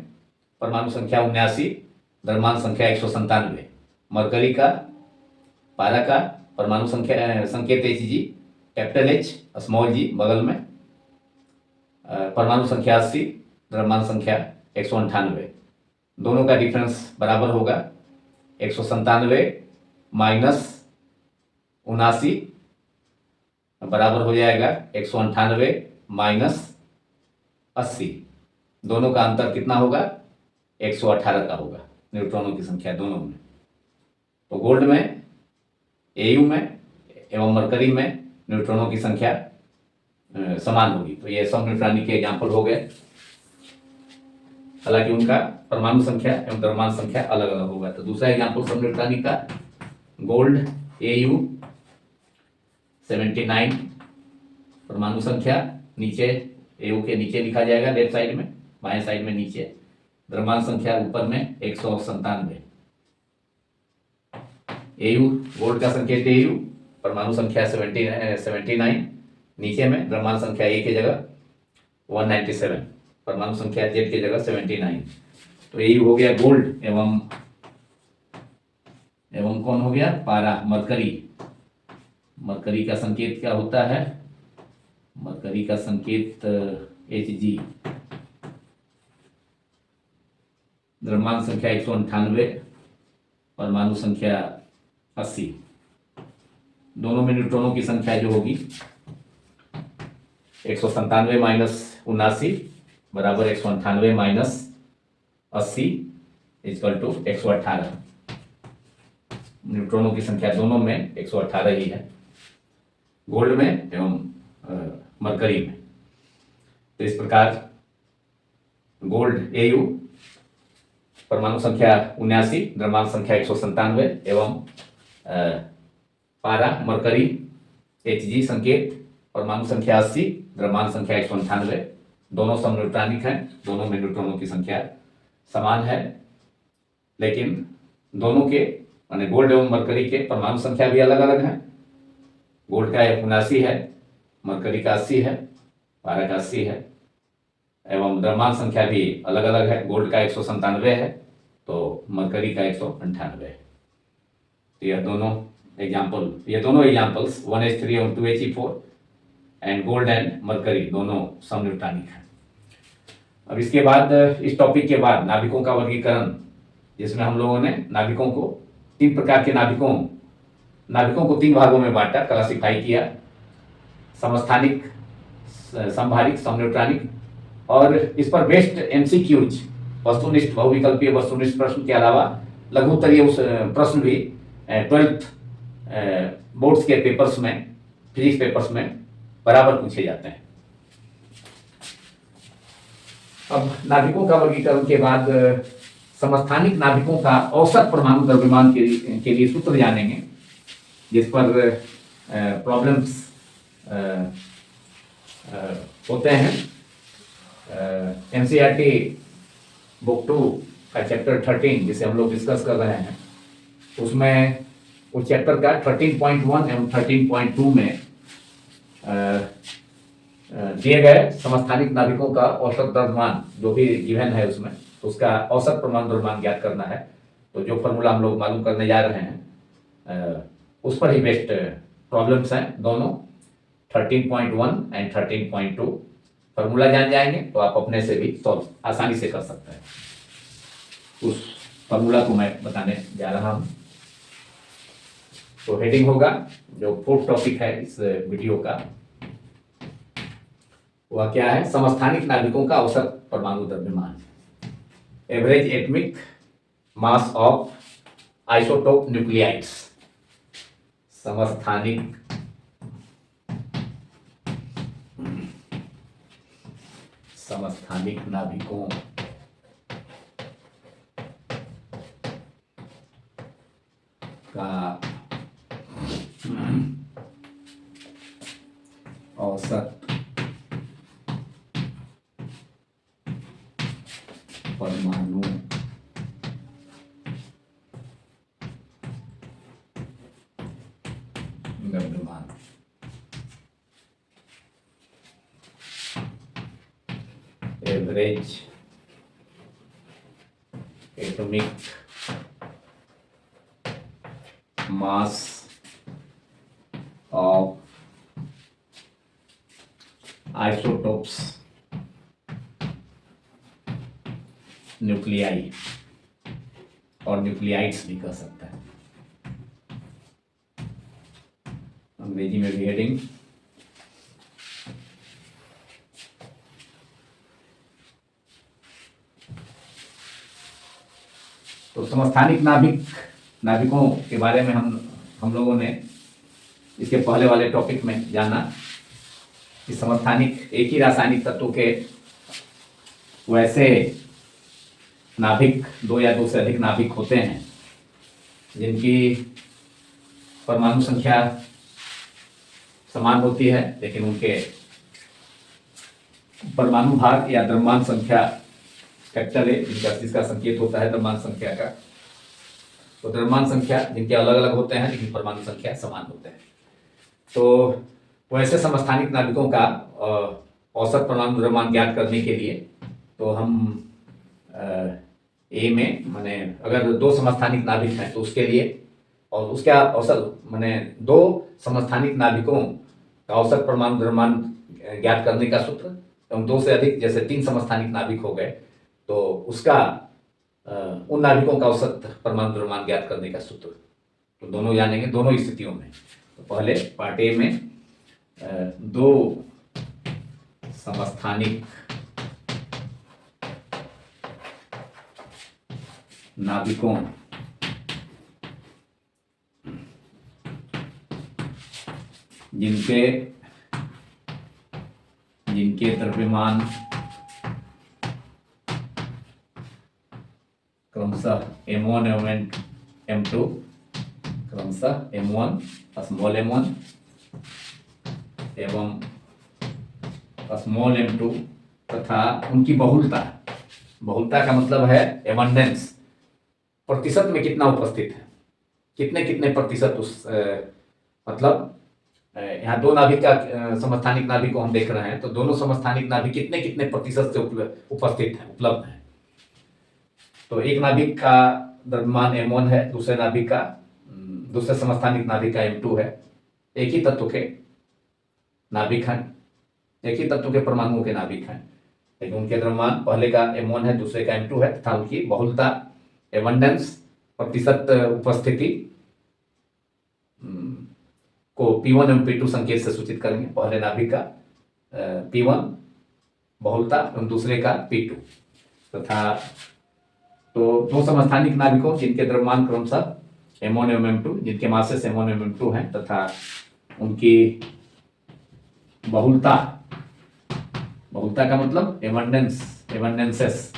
परमाणु संख्या 79, द्रव्यमान संख्या 197। मरकरी का, पारा का परमाणु संख्या संकेत Hg कैपिटल एच स्मॉल जी बगल में, परमाणु संख्या 80, द्रव्यमान संख्या 198। दोनों का डिफरेंस बराबर होगा 197 माइनस 79 बराबर हो जाएगा 198 माइनस 80। दोनों का अंतर कितना होगा? 118 का होगा न्यूट्रॉनों की संख्या दोनों में। तो गोल्ड में, एयू में एवं मरकरी में न्यूट्रॉनों की संख्या समान होगी। तो ये सब न्यूट्रॉनिक के एग्जाम्पल हो गए। हालांकि उनका परमाणु संख्या एवं द्रव्यमान संख्या अलग अलग होगा। तो दूसरा एग्जाम्पल सब न्यूट्रॉनिक का, गोल्ड एयू 79 परमाणु संख्या, नीचे एयू के नीचे लिखा जाएगा लेफ्ट साइड में, बाएं साइड में नीचे, द्रव्यमान संख्या ऊपर में 197। एयू गोल्ड का संकेत एयू, परमाणु संख्या 79, नीचे में द्रव्यमान संख्या ए की जगह 197, परमाणु संख्या जेड की जगह 79। तो एयू हो गया गोल्ड एवं कौन हो गया? पारा, मरकरी। मरकरी का संकेत क्या होता है? मरकरी का संकेत Hg, द्रव्यमान संख्या 198, परमाणु संख्या 80। दोनों में न्यूट्रॉनों की संख्या जो होगी 197 माइनस 79 बराबर 198 माइनस 80 इक्वल टू 118। न्यूट्रॉनों की संख्या दोनों में 118 ही है, गोल्ड में एवं मरकरी में। तो इस प्रकार गोल्ड एयू परमाणु संख्या 79, द्रव्यमान संख्या 197 एवं पारा मरकरी Hg संकेत, परमाणु संख्या 80, द्रव्यमान संख्या 198, दोनों सम न्यूट्रॉनिक हैं। दोनों में न्यूट्रॉनों की संख्या समान है, लेकिन दोनों के माने गोल्ड एवं मरकरी के परमाणु संख्या भी अलग अलग है। गोल्ड का 79 है, मरकरी का 80 है, पारा का 80 है, एवं द्रव्यमान संख्या भी अलग अलग है। गोल्ड का 197 है तो मरकरी का 198 है। तो यह दोनों एग्जाम्पल्स 1H3 और 2He4 and gold and mercury दोनों सम न्यूट्रॉनिक है। अब इसके बाद, इस टॉपिक के बाद नाभिकों का वर्गीकरण, जिसमें हम लोगों ने नाभिकों को तीन प्रकार के नाभिकों को तीन भागों में बांटा, क्लासिफाई किया: समस्थानिक, समभारिक, समन्यूट्रॉनिक। और इस पर बेस्ड MCQs, वस्तुनिष्ठ बहुविकल्पीय वस्तुनिष्ठ प्रश्न के अलावा लघुत्तरीय प्रश्न भी 12th बोर्ड्स के पेपर्स में, फिजिक्स पेपर्स में बराबर पूछे जाते हैं। अब नाभिकों का वर्गीकरण के बाद समस्थानिक नाभिकों का औसत परमाणु द्रव्यमान के लिए सूत्र जानेंगे, जिस पर प्रॉब्लम्स होते हैं। NCERT बुक 2 का चैप्टर 13 जिसे हम लोग डिस्कस कर रहे हैं, उसमें उस चैप्टर का 13.1 एवं 13.2 में दिए गए समस्थानिक नाभिकों का औसत द्रव्यमान जो भी गिवन है, उसमें उसका औसत परमाणु द्रव्यमान ज्ञात करना है। तो जो फॉर्मूला हम लोग मालूम करने जा रहे हैं उस पर ही बेस्ड प्रॉब्लम्स हैं दोनों, 13.1 एंड 13.2। फॉर्मूला जान जाएंगे तो आप अपने से भी सॉल्व आसानी से कर सकते हैं। उस फॉर्मूला को मैं बताने जा रहा हूं। तो हेडिंग होगा, जो फोर्थ टॉपिक है इस वीडियो का, वह क्या है? समस्थानिक नाभिकों का औसत परमाणु द्रव्यमान, average atomic mass of isotope nuclides. समस्थानिक नाभिकों का औसत परमाणु द्रव्यमान। Average atomic mass of isotopes nuclei और न्यूक्लियाइड्स भी कह सकते हैं, अंग्रेजी में भी हेडिंग। तो समस्थानिक नाभिकों के बारे में हम लोगों ने इसके पहले वाले टॉपिक में जाना कि समस्थानिक एक ही रासायनिक तत्व के वैसे नाभिक, दो या दो से अधिक नाभिक होते हैं जिनकी परमाणु संख्या समान होती है, लेकिन उनके परमाणु भार या द्रव्यमान संख्या फैक्टर है, जिसका संकेत होता है द्रव्यमान संख्या का। तो द्रव्यमान संख्या जिनके अलग अलग होते हैं लेकिन परमाणु संख्या समान होते हैं। तो वैसे समस्थानिक नाभिकों का औसत परमाणु द्रव्यमान ज्ञात करने के लिए तो हम ए में माने अगर दो समस्थानिक नाभिक हैं तो उसके लिए, और उसका औसत माने दो समस्थानिक नाभिकों का औसत परमाणु द्रव्यमान ज्ञात करने का सूत्र, एवं दो से अधिक जैसे तीन समस्थानिक नाभिक हो गए तो उसका उन नाभिकों का औसत परमाणु द्रव्यमान ज्ञात करने का सूत्र। तो दोनों जानेंगे दोनों स्थितियों में। तो पहले पार्ट ए में दो समस्थानिक नाभिकों जिनके द्रव्यमान क्रमशः m1 एवं m2, क्रमशः m1 स्मॉल m1 एवं स्मॉल m2 तथा उनकी बहुलता का मतलब है एबंडेंस, प्रतिशत में कितना उपस्थित है, कितने कितने प्रतिशत उस मतलब यहाँ दो नाभिक का समस्थानिक नाभिक को हम देख रहे हैं, तो दोनों समस्थानिक नाभिक कितने कितने प्रतिशत से उपस्थित हैं, उपलब्ध हैं। तो एक नाभिक का द्रव्यमान m1 है, दूसरे समस्थानिक नाभिक का m2 है। एक ही तत्व के नाभिक हैं, एक ही तत्व के परमाणुओं के नाभिक हैं, लेकिन उनके द्रव्यमान पहले का m1 है, दूसरे का m2 है तथा उनकी बहुलता एबंडेंस प्रतिशत उपस्थिति को P1 एवं P2 संकेत से सूचित करेंगे। पहले नाभिक का P1 बहुलता एवं दूसरे का P2 तथा तो दो समस्थानिक नाभिकों जिनके द्रव्यमान क्रमशः m1 एवं m2, जिनके मासेस m1 एवं m2 हैं तथा उनकी बहुलता का मतलब एबंडेंसेस,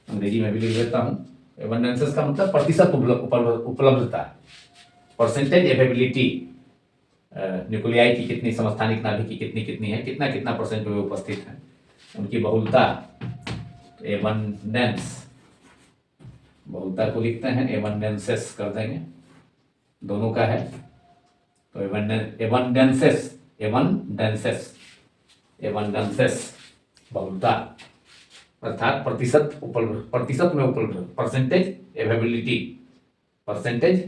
अंग्रेजी में भी लिख देता हूं। एबंडेंसेस का मतलब प्रतिशत उपलब्धता, परसेंटेज एवेबिलिटी, न्यूक्लियाई की कितनी, समस्थानिक नाभिक की कितनी है, कितना परसेंट में उपस्थित है, उनकी बहुलता, एबंडेंस, बहुलता को लिखते हैं एबंडेंसेस कर देंगे, दोनों का है। तो एबंडेंसेस बहुलता अर्थात प्रतिशत में उपलब्ध, percentage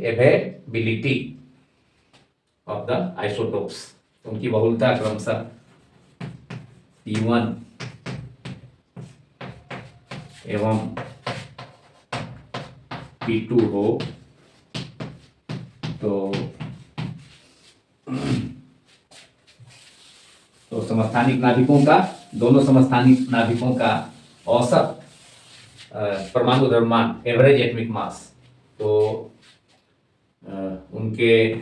availability of the isotopes, उनकी बहुलता क्रमशः P1 एवं P2 हो। तो समस्थानिक नाभिकों का, दोनों समस्थानिक नाभिकों का औसत परमाणु द्रव्यमान, एवरेज एटॉमिक मास, तो उनके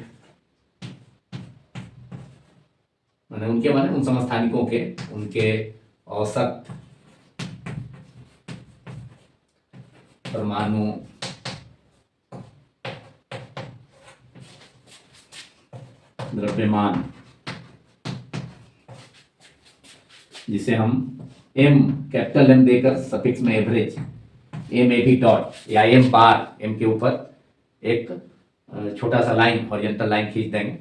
उन समस्थानिकों के उनके औसत परमाणु द्रव्यमान, जिसे हम कैपिटल M देकर सफिक्स में एवरेज MAV डॉट या M बार, M के ऊपर एक छोटा सा लाइन, हॉरिजॉन्टल लाइन खींच देंगे।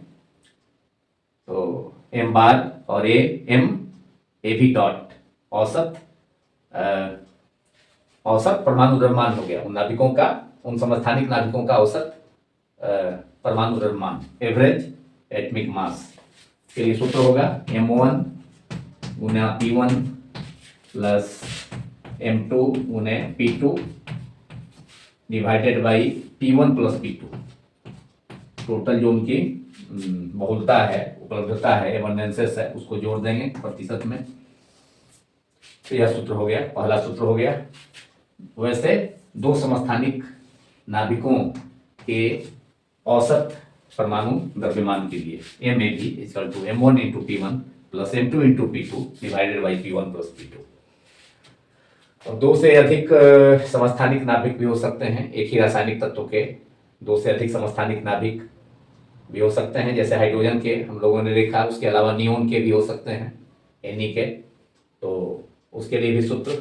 तो M बार और MAV डॉट औसत परमाणु द्रव्यमान हो गया उन नाभिकों का, उन समस्थानिक नाभिकों का औसत परमाणु द्रव्यमान, एवरेज एटॉमिक मास के लिए सूत्र होगा M1 गुना P1 प्लस M2 गुने P2 divided by P1 plus P2। Total जो उनकी बहुलता है, उपलब्धता है, एबंडेंसेस है, उसको जोड़ देंगे प्रतिशत में। तो यह सूत्र हो गया, पहला सूत्र हो गया। वैसे दो समस्थानिक नाभिकों के औसत परमाणु द्रव्यमान के लिए MAB equal to M1 into P1 plus M2 into P2 divided by P1 plus P2। और दो से अधिक समस्थानिक नाभिक भी हो सकते हैं एक ही रासायनिक तत्व के। दो से अधिक समस्थानिक नाभिक भी हो सकते हैं, जैसे हाइड्रोजन के हम लोगों ने देखा। उसके अलावा नियोन के भी हो सकते हैं, Na के। तो उसके लिए भी सूत्र।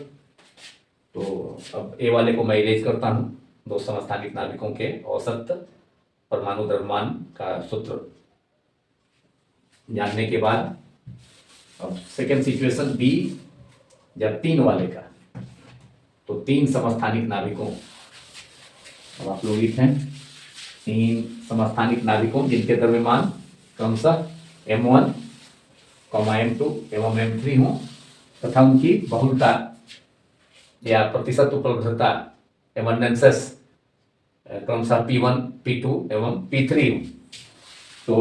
तो अब ए वाले को मैं इरेज करता हूँ। दो समस्थानिक नाभिकों के औसत परमाणु द्रव्यमान का सूत्र जानने के बाद अब सेकेंड सिचुएशन बी, जब तीन वाले का, तो तीन समस्थानिक नाभिकों, अब आप लोग लिखें तीन समस्थानिक नाभिकों जिनके द्रव्यमान क्रमशः M1, M2 एवं M3 हों तथा उनकी बहुलता या प्रतिशत उपलब्धता एबंडेंसेस क्रमशः P1, P2 एवं P3 हों। तो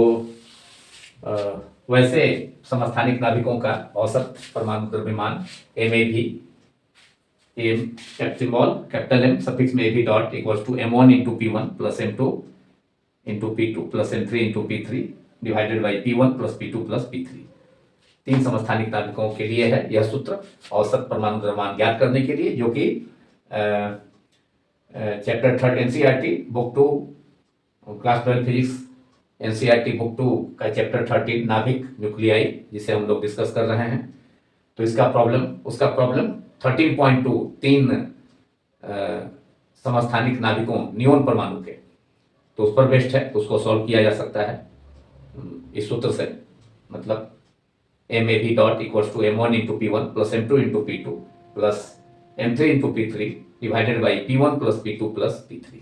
वैसे समस्थानिक नाभिकों का औसत परमाणु द्रव्यमान MAB, कैपिटल M सफिक्स में AB dot equals to M1 into P1 plus M2 into P2 plus M3 into P3 divided by P1 plus P2 plus P3। तीन समस्थानिक नाभिकों के लिए है यह सूत्र औसत परमाणु द्रव्यमान ज्ञात करने के लिए, जो कि chapter 3 NCERT book 2 class 12 physics NCERT book 2 का चैप्टर 13 नाभिक न्यूक्लियाई, जिसे हम लोग डिस्कस कर रहे हैं। तो इसका प्रॉब्लम, उसका प्रॉब्लम 13.2 तीन समस्थानिक नाभिकों नियोन परमाणु के, तो उस पर बेस्ड है। तो उसको सॉल्व किया जा सकता है इस सूत्र से, मतलब MAB dot equals to M1 into P1 plus M2 into P2 plus M3 into P3 divided by P1 plus P2 plus P3।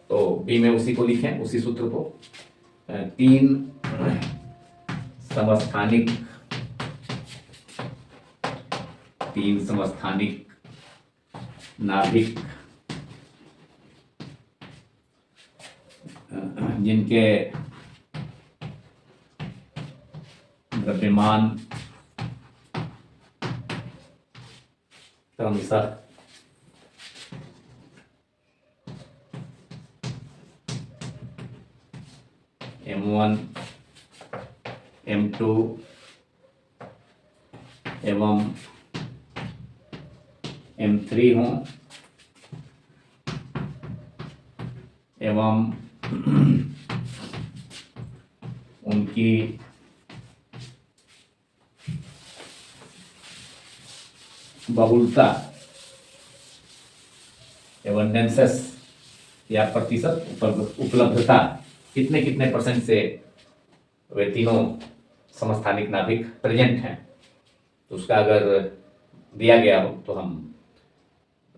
तो B में उसी को लिखें, उसी सूत्र को। तीन समस्थानिक नाभिक जिनके द्रव्यमान क्रमशः M1, M2 एवं M3 हों एवं उनकी बहुलता एबंडेंसेस या प्रतिशत उपलब्धता कितने कितने परसेंट से वे तीनों समस्थानिक नाभिक प्रेजेंट हैं, तो उसका अगर दिया गया हो तो हम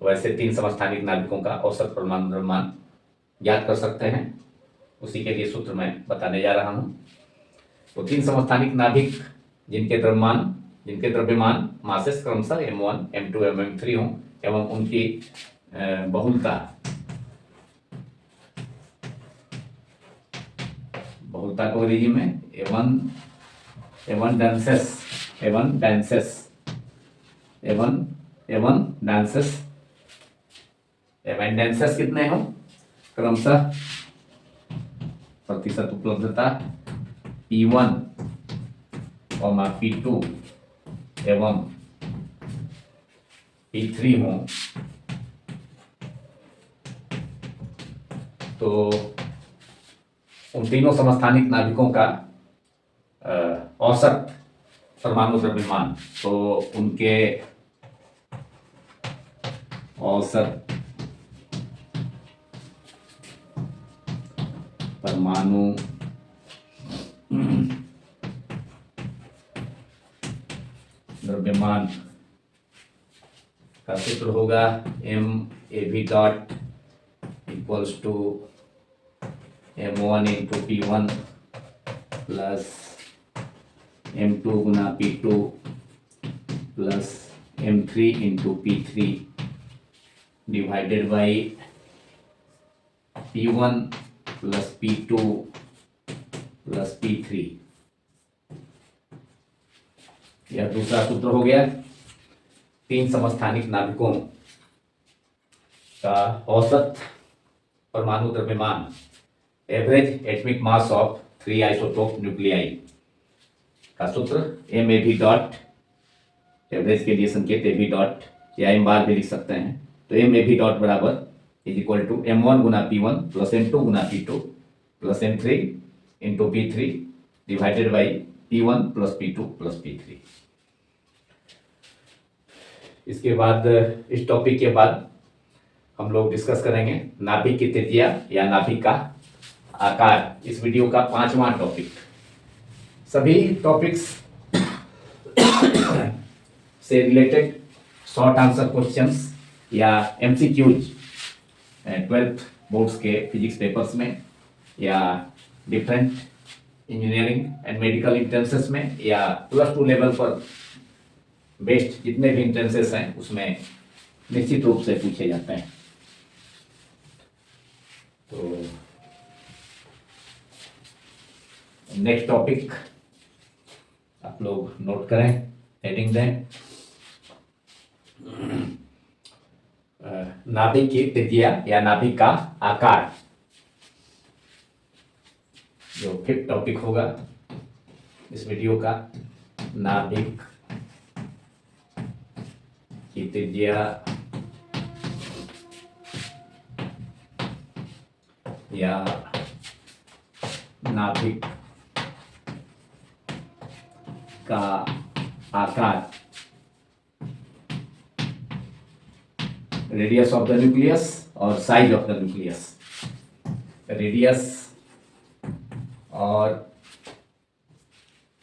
वैसे तीन समस्थानिक नाभिकों का औसत परमाणु द्रव्यमान ज्ञात कर सकते हैं। उसी के लिए सूत्र मैं बताने जा रहा हूँ। तो तीन समस्थानिक नाभिक जिनके द्रव्यमान मासेस क्रमशः M1, M2 एवं M3 हों एवं उनकी बहुलता को अंग्रेजी में एबंडेंसेस कितने हो क्रमशः प्रतिशत उपलब्धता P1, P2 एवं P3 हो। तो उन तीनों समस्थानिक नाभिकों का औसत परमाणु द्रव्यमान, तो उनके औसत परमाणु द्रव्यमान का सूत्र होगा MAB dot equals to M1 into P1 plus M2 गुना P2 plus M3 into P3 divided by P1 plus P2 plus P3। यह दूसरा सूत्र हो गया। 3 समस्थानिक नाभिकों का औसत परमाणु द्रव्यमान, average atomic mass of 3 isotope nuclei का सूत्र MAV डॉट, एवरेज के लिए संकेत AB डॉट या M बार भी लिख सकते हैं। तो MAV डॉट बराबर इज इक्वल टू M1 गुना P1 प्लस M2 गुना P2 plus M3 into P3 divided by P1 plus P2 plus P3। इसके बाद, इस टॉपिक के बाद हम लोग डिस्कस करेंगे नाभिक की त्रिज्या या नाभिक का आकार। इस वीडियो का 5वां टॉपिक। सभी टॉपिक्स से रिलेटेड शॉर्ट आंसर क्वेश्चंस या MCQs 12th बोर्ड्स के फिजिक्स पेपर्स में या डिफरेंट इंजीनियरिंग एंड मेडिकल इंट्रेंसेस में या +2 लेवल पर बेस्ड जितने भी इंट्रेंसेस हैं उसमें निश्चित रूप से पूछे जाते हैं। तो नेक्स्ट टॉपिक आप लोग नोट करें, हेडिंग दें, नाभिक की त्रिज्या या नाभिक का आकार। जो 5th टॉपिक होगा इस वीडियो का, नाभिक की त्रिज्या या नाभिक का आकार, रेडियस ऑफ द न्यूक्लियस और size of the nucleus. Radius और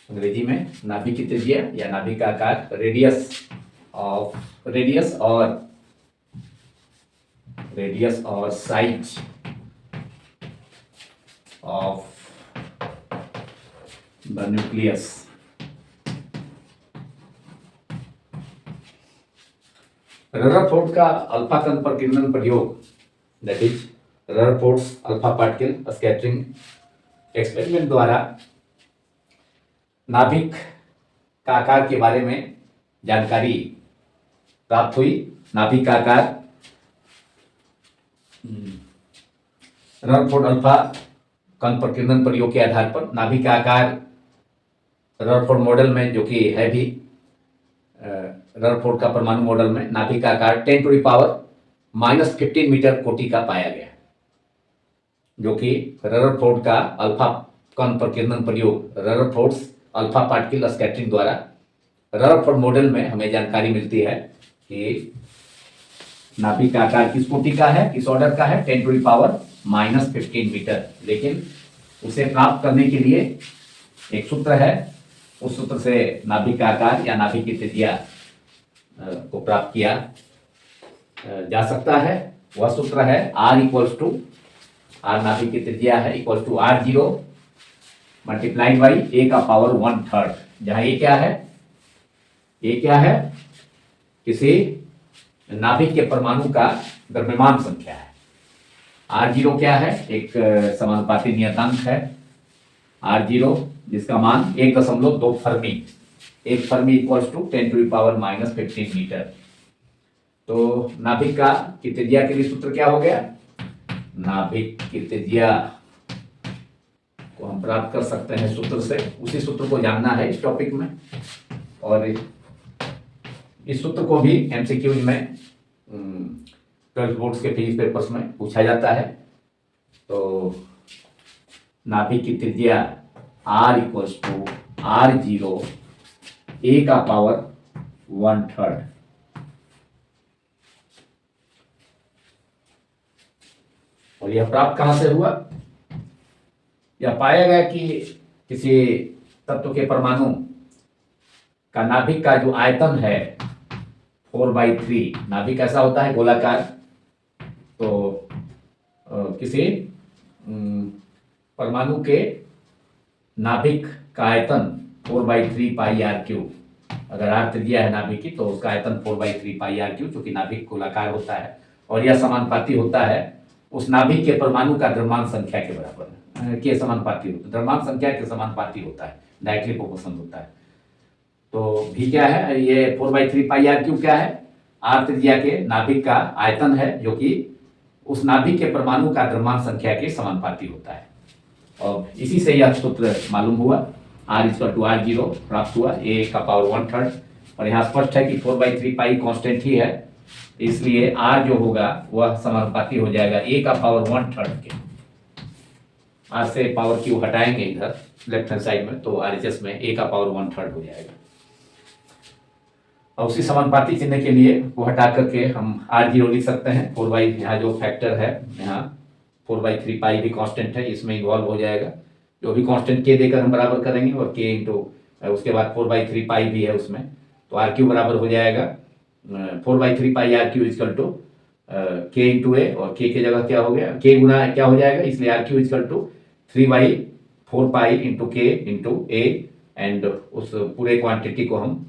अंग्रेजी में नाभिक की त्रिज्या या नाभिक का आकार, रेडियस और size of the nucleus. Rutherford का अल्फा कण प्रकीर्णन प्रयोग, that is Rutherford's alpha particle scattering experiment द्वारा नाभिक का आकार के बारे में जानकारी प्राप्त हुई। नाभिक का आकार रदरफोर्ड अल्फा कण प्रकीर्णन प्रयोग के आधार पर नाभिक का आकार रदरफोर्ड मॉडल में, जो कि है भी रदरफोर्ड का परमाणु मॉडल में, नाभिक का आकार 10⁻⁻15 मीटर कोटि का पाया गया, जो कि रदरफोर्ड का अल्फा कण प्रकीर्णन प्रयोग, रदरफोर्ड्स अल्फा पार्टिकल स्कैटरिंग द्वारा रदरफोर्ड मॉडल में हमें जानकारी मिलती है कि नाभिक का आकार किस कोटि का है, किस ऑर्डर का है, 10⁻⁻15 मीटर। लेकिन उसे प्राप्त करने के लिए एक सूत्र है, उस सूत्र से नाभिक का आकार या नाभिक की त्रिज्या को प्राप्त किया जा सकता है। वह सूत्र है R नाभिक की त्रिज्या है equals to R0 multiplied by A⁻⁻⁰, जहां ये क्या है, ये क्या है, किसी नाभिक के परमाणु का द्रव्यमान संख्या है। R0 क्या है, एक समानुपाती नियतांक है R0, जिसका मान 1.2 fermi, 1 fermi equals to 10⁻⁻15 metre. तो नाभिक की त्रिज्या के लिए सूत्र क्या हो गया, नाभिक की त्रिज्या को हम प्राप्त कर सकते हैं सूत्र से। उसी सूत्र को जानना है इस टॉपिक में, और इस सूत्र को भी MCQs में 12 बोर्ड्स के फिजिक्स पेपर्स में पूछा जाता है। तो नाभिक की त्रिज्या R equals to R0 A⁻⁻⁰। और यह प्राप्त कहां से हुआ, यह पाया गया कि किसी तत्व के परमाणु का नाभिक का जो आयतन है 4/3, नाभिक ऐसा होता है गोलाकार, तो किसी परमाणु के नाभिक का आयतन 4/3 πr³ अगर r त्रिज्या है नाभिक की तो उसका आयतन 4/3 पाई r क्यू, चूंकि नाभिक गोलाकार होता है और यह समानुपाती होता है उस नाभिक के परमाणु का द्रव्यमान संख्या के बराबर के समानुपाती होता है, द्रव्यमान संख्या के समानुपाती होता है, डायरेक्टली प्रोपोर्शनल होता है। तो भी क्या है, ये 4/3 पाई r क्यू क्या है, r त्रिज्या के नाभिक का आयतन है जो कि उस नाभिक के परमाणु का द्रव्यमान संख्या के समानुपाती होता है। और इसी से यह सूत्र मालूम हुआ, r=r0 प्राप्त हुआ, a का पावर 1/3। और यहाँ स्पष्ट है कि 4/3 पाई कांस्टेंट ही है, इसलिए r जो होगा वह समानुपाती हो जाएगा a का पावर 1/3 के। r से पावर क्यू हटाएंगे इधर लेफ्ट हैंड साइड में, तो RHS में a का पावर 1/3 हो जाएगा। और उसी समानुपाती चिन्ह के लिए वो हटा करके हम r0 लिख सकते हैं। 4/, यहाँ जो फैक्टर है, यहाँ 4/3 पाई भी कांस्टेंट है, इसमें इन्वॉल्व हो जाएगा। जो भी कांस्टेंट k देकर हम बराबर करेंगे, और k इंटू उसके बाद 4/3 पाई भी है उसमें, तो r क्यू बराबर हो जाएगा 4/3 pi r cube equal to k into A, और k की जगह क्या हो गया, k गुना क्या हो जाएगा, इसलिए r cube equal to 3/4 pi into k into A, and उस पूरे क्वांटिटी को हम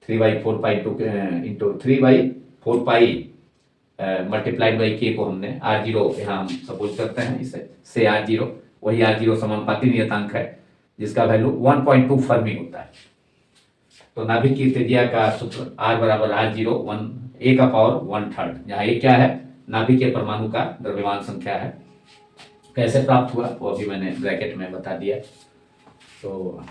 3/4 pi into 3/4 pi multiplied by K को हमने r0 यहाँ हम सपोज करते हैं, इसे से r0, वही r0 समानुपाती नियतांक है जिसका वैल्यू 1.2 फर्मी होता है। तो नाभिक की त्रिज्या का सूत्र r बराबर r0 a का पावर 1/3, जहाँ a क्या है, नाभिक के परमाणु का द्रव्यमान संख्या है। कैसे प्राप्त हुआ वो अभी मैंने ब्रैकेट में बता दिया। तो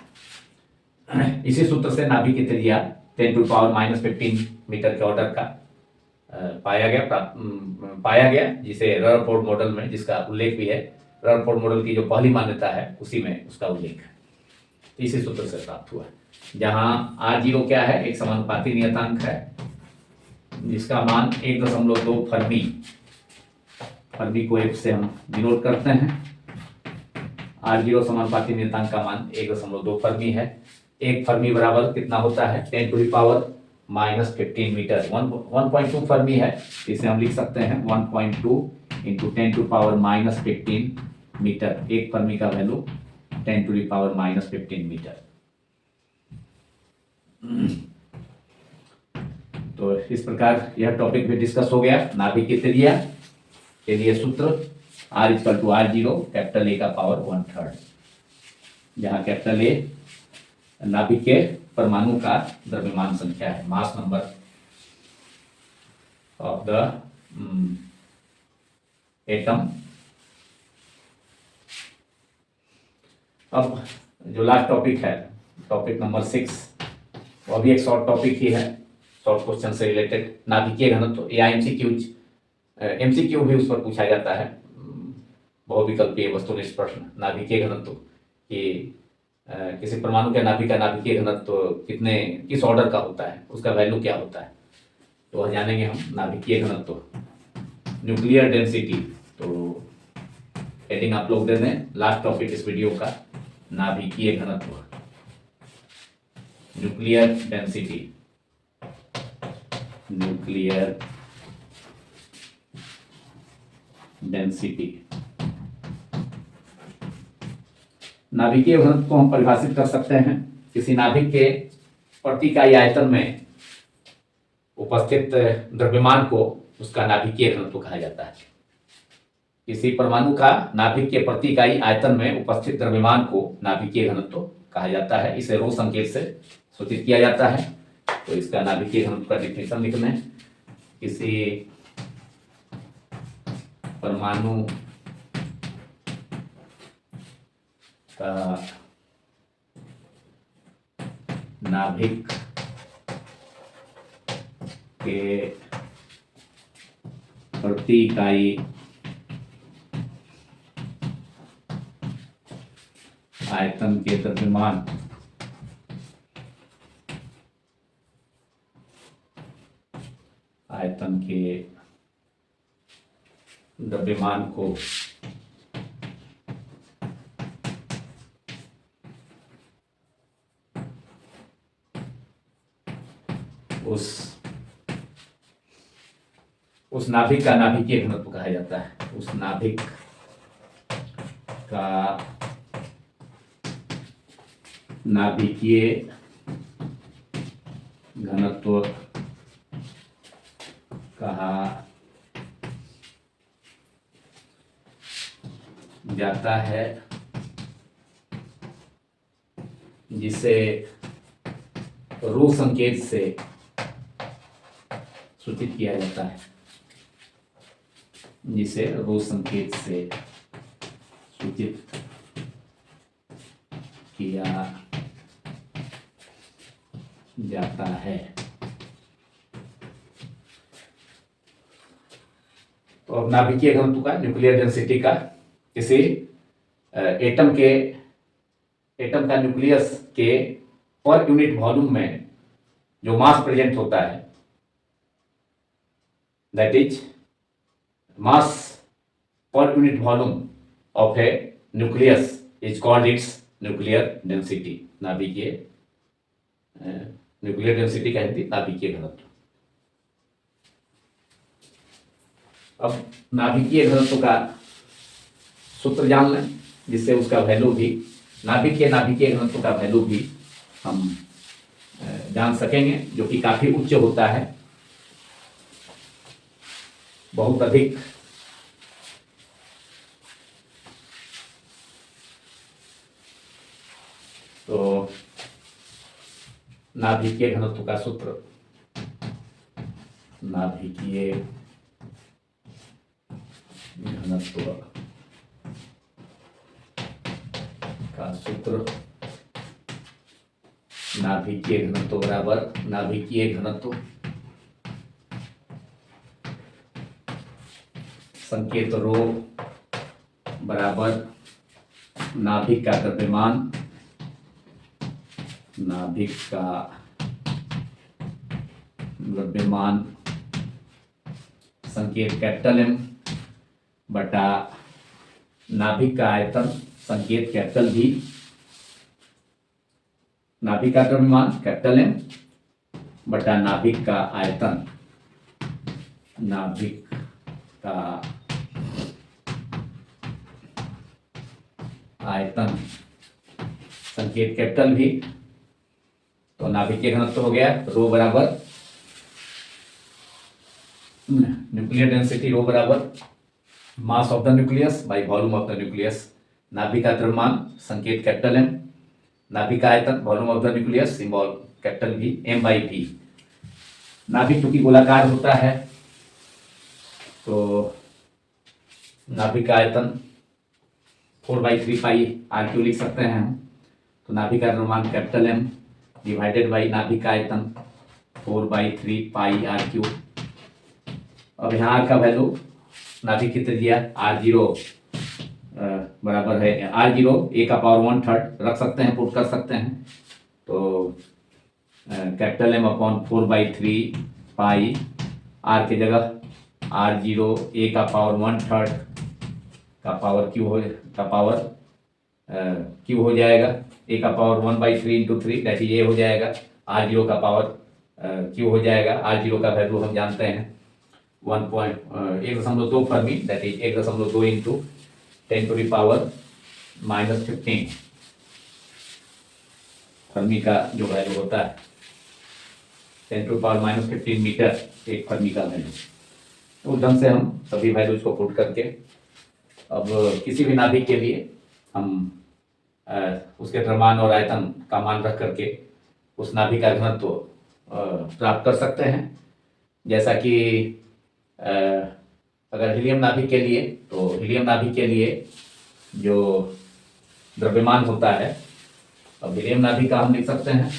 इसी सूत्र से नाभिक की त्रिज्या 10⁻⁻15 मीटर के ऑर्डर का पाया गया, जिसे रदरफोर्ड मॉडल में, जिसका उल्लेख भी है, रदरफोर्ड मॉडल की जो पहली मान्यता है उसी में उसका उल्लेख है। इसी सूत्र से प्राप्त हुआ, जहां r0 क्या है, एक समानुपाती नियतांक है जिसका मान 1.2 फर्मी को एक से हम डिनोट करते हैं। r0 समानुपाती नियतांक का मान 1.2 फर्मी है। एक फर्मी बराबर कितना होता है, 10⁻⁻15 मीटर। 1.2 फर्मी है, इसे हम लिख सकते हैं 1.2 इंटू 10⁻⁻15 मीटर। एक फर्मी का वैल्यू 10⁻⁻15 मीटर। तो इस प्रकार यह टॉपिक भी डिस्कस हो गया। नाभिक की त्रिज्या के लिए सूत्र r=r0 कैपिटल A का पावर 1/3, जहाँ कैपिटल A नाभिक के परमाणु का द्रव्यमान संख्या है, mass number of the atom. अब जो लास्ट टॉपिक है, टॉपिक नंबर 6, वो भी एक शॉर्ट टॉपिक ही है, शॉर्ट क्वेश्चन से रिलेटेड, नाभिकीय घनत्व या एमसीक्यू भी उस पर पूछा जाता है। बहुविकल्पीय वस्तुनिष्ठ प्रश्न, नाभिकीय घनत्व कि किसी परमाणु के नाभिक का नाभिकीय घनत्व किस ऑर्डर का होता है, उसका वैल्यू क्या होता है, तो वह जानेंगे हम। नाभिकीय घनत्व, न्यूक्लियर डेंसिटी, तो हेडिंग आप लोग दे दें, लास्ट टॉपिक इस वीडियो का, नाभिकीय घनत्व, न्यूक्लियर डेंसिटी, न्यूक्लियर डेंसिटी। नाभिकीय घनत्व को हम परिभाषित कर सकते हैं, किसी नाभिक के प्रति इकाई आयतन में उपस्थित द्रव्यमान को उसका नाभिकीय घनत्व कहा जाता है। किसी परमाणु का नाभिक के प्रति इकाई आयतन में उपस्थित द्रव्यमान को नाभिकीय घनत्व कहा जाता है। इसे रो संकेत से सूचित किया जाता है। तो इसका नाभिकीय घनत्व का डिफिनेशन लिख लें, किसी परमाणु का नाभिक के प्रति इकाई आयतन के द्रव्यमान को उस नाभिक का नाभिकीय घनत्व कहा जाता है। उस नाभिक का नाभिकीय घनत्व कहा जाता है, जिसे रो संकेत से सूचित किया जाता है, जिसे रो संकेत से सूचित किया जाता है। तो अब नाभिकीय घनत्व का, न्यूक्लियर डेंसिटी का, किसी एटम का न्यूक्लियस के पर यूनिट वॉल्यूम में जो मास प्रेजेंट होता है, that is mass per unit volume of A nucleus is called its nuclear density. नाभिकीय न्यूक्लियर डेंसिटी कहती नाभिकीय घनत्व। अब नाभिकीय घनत्व का सूत्र जान लें, जिससे उसका वैल्यू भी, नाभिकीय घनत्व का वैल्यू भी हम जान सकेंगे, जो कि काफी उच्च होता है, बहुत अधिक। तो नाभिकीय घनत्व का सूत्र, नाभिकीय घनत्व का सूत्र, नाभिकीय घनत्व बराबर नाभिकीय घनत्व संकेत रो बराबर नाभिक का द्रव्यमान, नाभिक का द्रव्यमान संकेत कैपिटल एम बटा नाभिक का आयतन संकेत कैपिटल भी। नाभिक का द्रव्यमान कैपिटल एम बटा नाभिक का आयतन, नाभिक का आयतन संकेत कैपिटल भी। तो नाभिकीय घनत्व हो गया रो बराबर न्यूक्लियर डेंसिटी, रो बराबर mass of the nucleus by volume of the nucleus. नाभिक का द्रव्यमान संकेत कैपिटल एम, नाभिक का आयतन volume of the nucleus symbol capital V, M by V. नाभिक चूंकि गोलाकार होता है, तो नाभिक का आयतन 4/3 पाई आर क्यू लिख सकते हैं हम। तो नाभिक का द्रव्यमान कैपिटल एम डिवाइडेड बाई नाभिक का आयतन 4/3 पाई आर क्यू। अब यहाँ आर का वैल्यू, नाभिक की त्रिज्या r0 बराबर है r0 a का पावर 1/3 रख सकते हैं, पुट कर सकते हैं। तो capital M upon 4/3 pi, R की जगह r0 a का पावर 1/3 का पावर क्यू हो जाएगा, a का power 1/3 into 3 that is a हो जाएगा, r0 का पावर क्यू हो जाएगा। r0 का वैल्यू हम जानते हैं 1.2 fermi, that is 1.2 into 10⁻⁻15 Fermi का जो वैल्यू होता है 10⁻⁻15 मीटर एक फर्मी का वैल्यू। तो उस ढंग से हम सभी वैल्यूज को पुट करके अब किसी भी नाभिक के लिए हम उसके द्रव्यमान और आयतन का मान रख करके उस नाभिक का घनत्व प्राप्त कर सकते हैं। जैसा कि अगर हीलियम नाभिक के लिए, तो हीलियम नाभिक के लिए जो द्रव्यमान होता है, अब हीलियम नाभिक का हम लिख सकते हैं,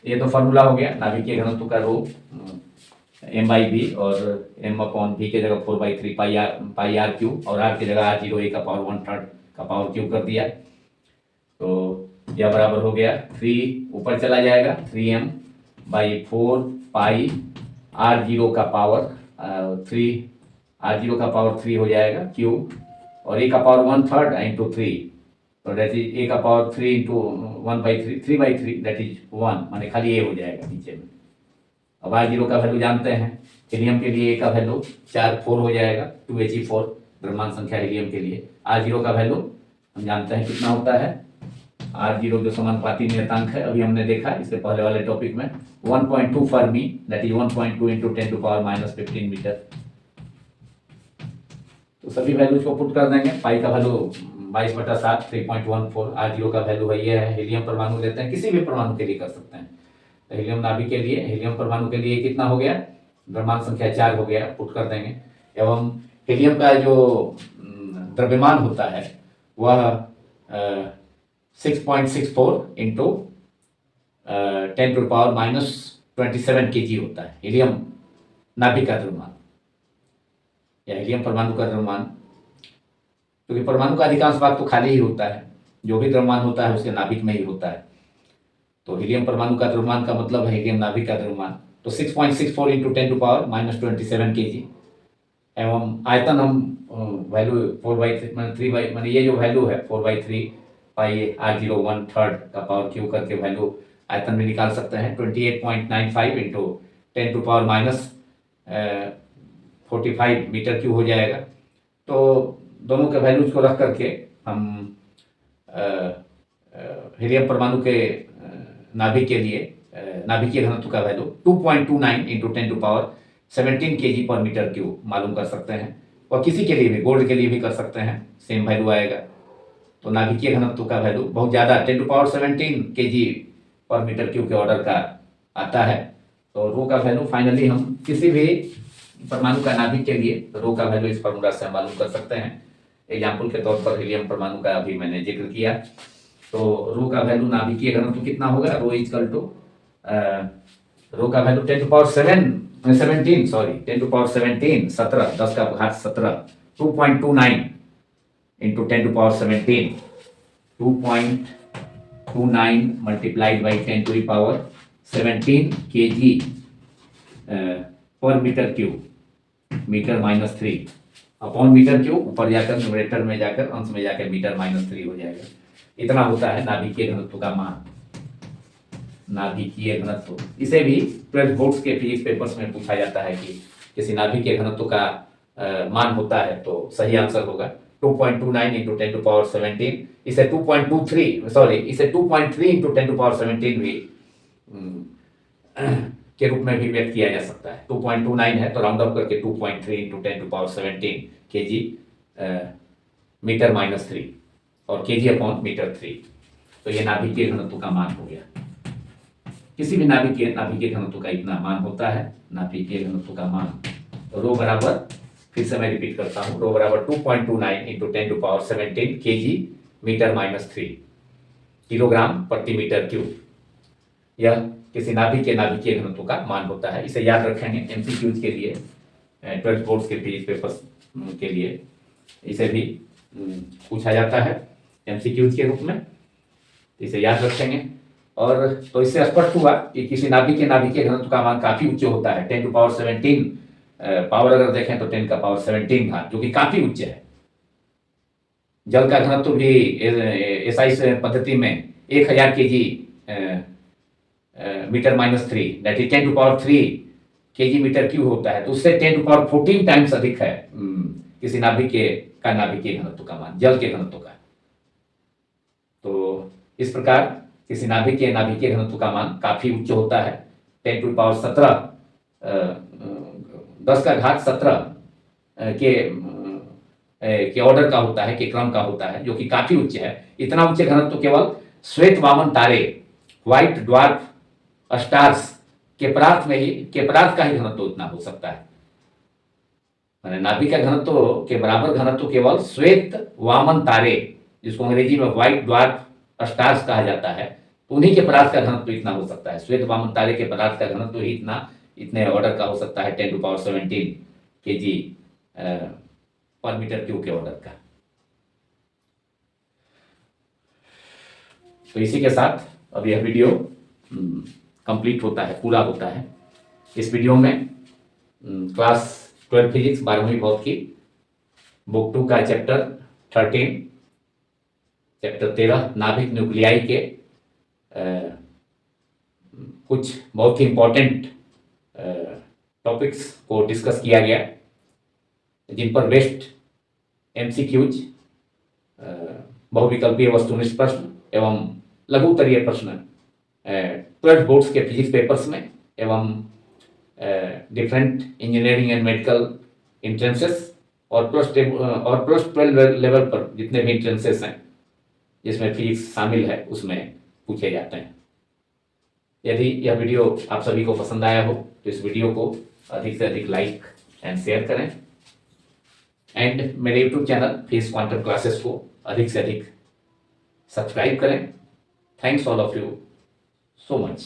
ये तो फार्मूला हो गया नाभिकीय घनत्व का रो एम बाई वी, और एम अपॉन वी के जगह 4/3 पाई आर क्यू, और आर की जगह r0 a का पावर 1/3 का पावर क्यू कर दिया। तो यह बराबर हो गया 3 ऊपर चला जाएगा 3m बाई 4 पाई r0 का पावर 3, r0 का पावर 3 हो जाएगा क्यू, और a का पावर 1/3 इंटू 3, तो दैट इज a का पावर 3 इंटू 1/3 3/3 दैट इज 1, माने खाली a हो जाएगा नीचे में। अब r0 का वैल्यू जानते हैं, हीलियम के लिए a का वैल्यू 4 हो जाएगा 2He4 द्रव्यमान संख्या हीलियम के लिए। r0 का वैल्यू हम जानते हैं कितना होता है R0 जो समानुपाती नियतांक है, अभी हमने देखा इसके पहले वाले टॉपिक में 1.2 fermi, that is 1.2 into 10⁻⁻15 metre. तो सभी वैल्यूज को पुट कर देंगे। पाई का वैल्यू 22/7 3.14, R0 का वैल्यू है ये है। हीलियम परमाणु लेते हैं, किसी भी परमाणु के लिए कर सकते हैं। तो हीलियम नाभिक के लिए, हीलियम परमाणु के लिए कितना हो गया, द्रव्यमान संख्या 4 हो गया, पुट कर देंगे। एवं हीलियम का जो द्रव्यमान होता है वह 6.64 इंटू 10⁻⁻27 kg होता है, हीलियम नाभिक का द्रव्यमान या हीलियम परमाणु का द्रव्यमान। क्योंकि परमाणु का अधिकांश भाग तो खाली ही होता है, जो भी द्रव्यमान होता है उसके नाभिक में ही होता है। तो हीलियम परमाणु का द्रव्यमान का मतलब है हीलियम नाभिक का द्रव्यमान। तो 6.64 इंटू 10⁻⁻27 kg। एवं आयतन हम वैल्यू 4/3 माने ये जो वैल्यू है 4/3 पाई R0 1/3 का पावर क्यू करके वैल्यू आयतन में निकाल सकते हैं। 28.95 इंटू 10⁻⁻45 मीटर क्यूब हो जाएगा। तो दोनों के वैल्यूज को रख करके हम हीलियम परमाणु के नाभिक के लिए नाभिकीय घनत्व का वैल्यू 2.29 इंटू 10⁻17 kg पर मीटर क्यूब मालूम कर सकते हैं। और किसी के लिए भी, गोल्ड के लिए भी कर सकते हैं, सेम वैल्यू आएगा। तो नाभिकीय घनत्व का वैल्यू बहुत ज़्यादा 10⁻17 kg पर मीटर क्यूब के ऑर्डर का आता है। तो रो का वैल्यू फाइनली हम किसी भी परमाणु का नाभिक के लिए रो का वैल्यू इस फॉर्मूला से मालूम कर सकते हैं। एग्जाम्पल के तौर पर हीलियम परमाणु का अभी मैंने जिक्र किया। तो रो का वैल्यू नाभिकीय घनत्व कितना होगा, रो इक्वल टू रो का वैल्यू 10⁻17 17 10 का घात 17 2.29 इंटू 10⁻17 2.29 मल्टीप्लाइड बाई 10⁻17 kg पर मीटर क्यूब, मीटर-3 अपॉन मीटर क्यूब, ऊपर जाकर न्यूमरेटर में जाकर अंश में जाकर मीटर-3 हो जाएगा। इतना होता है नाभिकीय घनत्व का मान, नाभिकीय घनत्व। इसे भी 12 बोर्ड्स के फिजिक्स पेपर्स में पूछा जाता है कि किसी नाभिकीय घनत्व का मान होता है, तो सही आंसर होगा 2.29 इंटू 10⁻17। इसे 2.3 इंटू 10⁻17 भी के रूप में भी व्यक्त किया जा सकता है। 2.29 है तो राउंड अप करके 2.3 इंटू 10⁻17 kg मीटर-3 और kg अपॉन मीटर-3। तो ये नाभिकीय घनत्व का मान हो गया। किसी भी नाभिकीय घनत्व का इतना मान होता है, नाभिकीय घनत्व का मान। तो रो बराबर, फिर से मैं रिपीट करता हूँ, रो बराबर 2.29 इंटू 10⁻17 kg मीटर-3 किलोग्राम प्रति मीटर क्यूब। यह किसी नाभिकीय घनत्व का मान होता है। इसे याद रखेंगे एमसीक्यूज के लिए, 12 बोर्ड्स के फिजिक्स पेपर्स के लिए इसे भी पूछा जाता है एमसीक्यूज के रूप में, इसे याद रखेंगे। और तो इससे स्पष्ट हुआ कि किसी नाभिकीय घनत्व का मान काफी उच्च होता है। 10⁻17 पावर अगर देखें तो 10⁻17 घात, जो कि काफी उच्च है। जल का घनत्व भी एसआई पद्धति में 1000 kg मीटर-3 that is 10⁻3 kg metre cube होता है। तो उससे 10⁻14 टाइम्स अधिक है किसी नाभिकीय घनत्व का मान, जल के घनत्व का। तो इस प्रकार किसी नाभिकीय घनत्व का मान काफी उच्च होता है। 10⁻17 10 का घात 17 के ऑर्डर का होता है, के क्रम का होता है, जो कि काफी उच्च है। इतना उच्च घनत्व केवल श्वेत वामन तारे, व्हाइट ड्वार्फ स्टार्स के पदार्थ का ही घनत्व उतना हो सकता है। माने नाभिक का घनत्व के बराबर घनत्व केवल श्वेत वामन तारे, जिसको अंग्रेजी में व्हाइट ड्वार्फ स्टार्स कहा जाता है, उन्हीं के पदार्थ का घनत्व इतना हो सकता है। श्वेत वामन तारे के पदार्थ का घनत्व ही इतने ऑर्डर का हो सकता है, 10⁻17 kg पर मीटर क्यूब के ऑर्डर का। तो इसी के साथ अब यह वीडियो कंप्लीट होता है, पूरा होता है। इस वीडियो में क्लास 12 फिजिक्स 12वीं भौतिकी की बुक 2 का चैप्टर 13 नाभिक न्यूक्लियाई के कुछ बहुत ही इंपॉर्टेंट टॉपिक्स को डिस्कस किया गया, जिन पर बेस्ट एमसीक्यूज, बहुविकल्पीय वस्तुनिष्ठ प्रश्न एवं लघु उत्तरीय प्रश्न 12 बोर्ड्स के फिजिक्स पेपर्स में एवं डिफरेंट इंजीनियरिंग एंड मेडिकल इंट्रेंसेस और प्लस 12 लेवल पर जितने भी इंट्रेंसेस हैं जिसमें फिजिक्स शामिल है उसमें पूछे जाते हैं। यदि यह वीडियो आप सभी को पसंद आया हो तो इस वीडियो को अधिक से अधिक लाइक एंड शेयर करें एंड मेरे YouTube channel fees quantum classes को अधिक से अधिक सब्सक्राइब करें। Thanks all of you so much.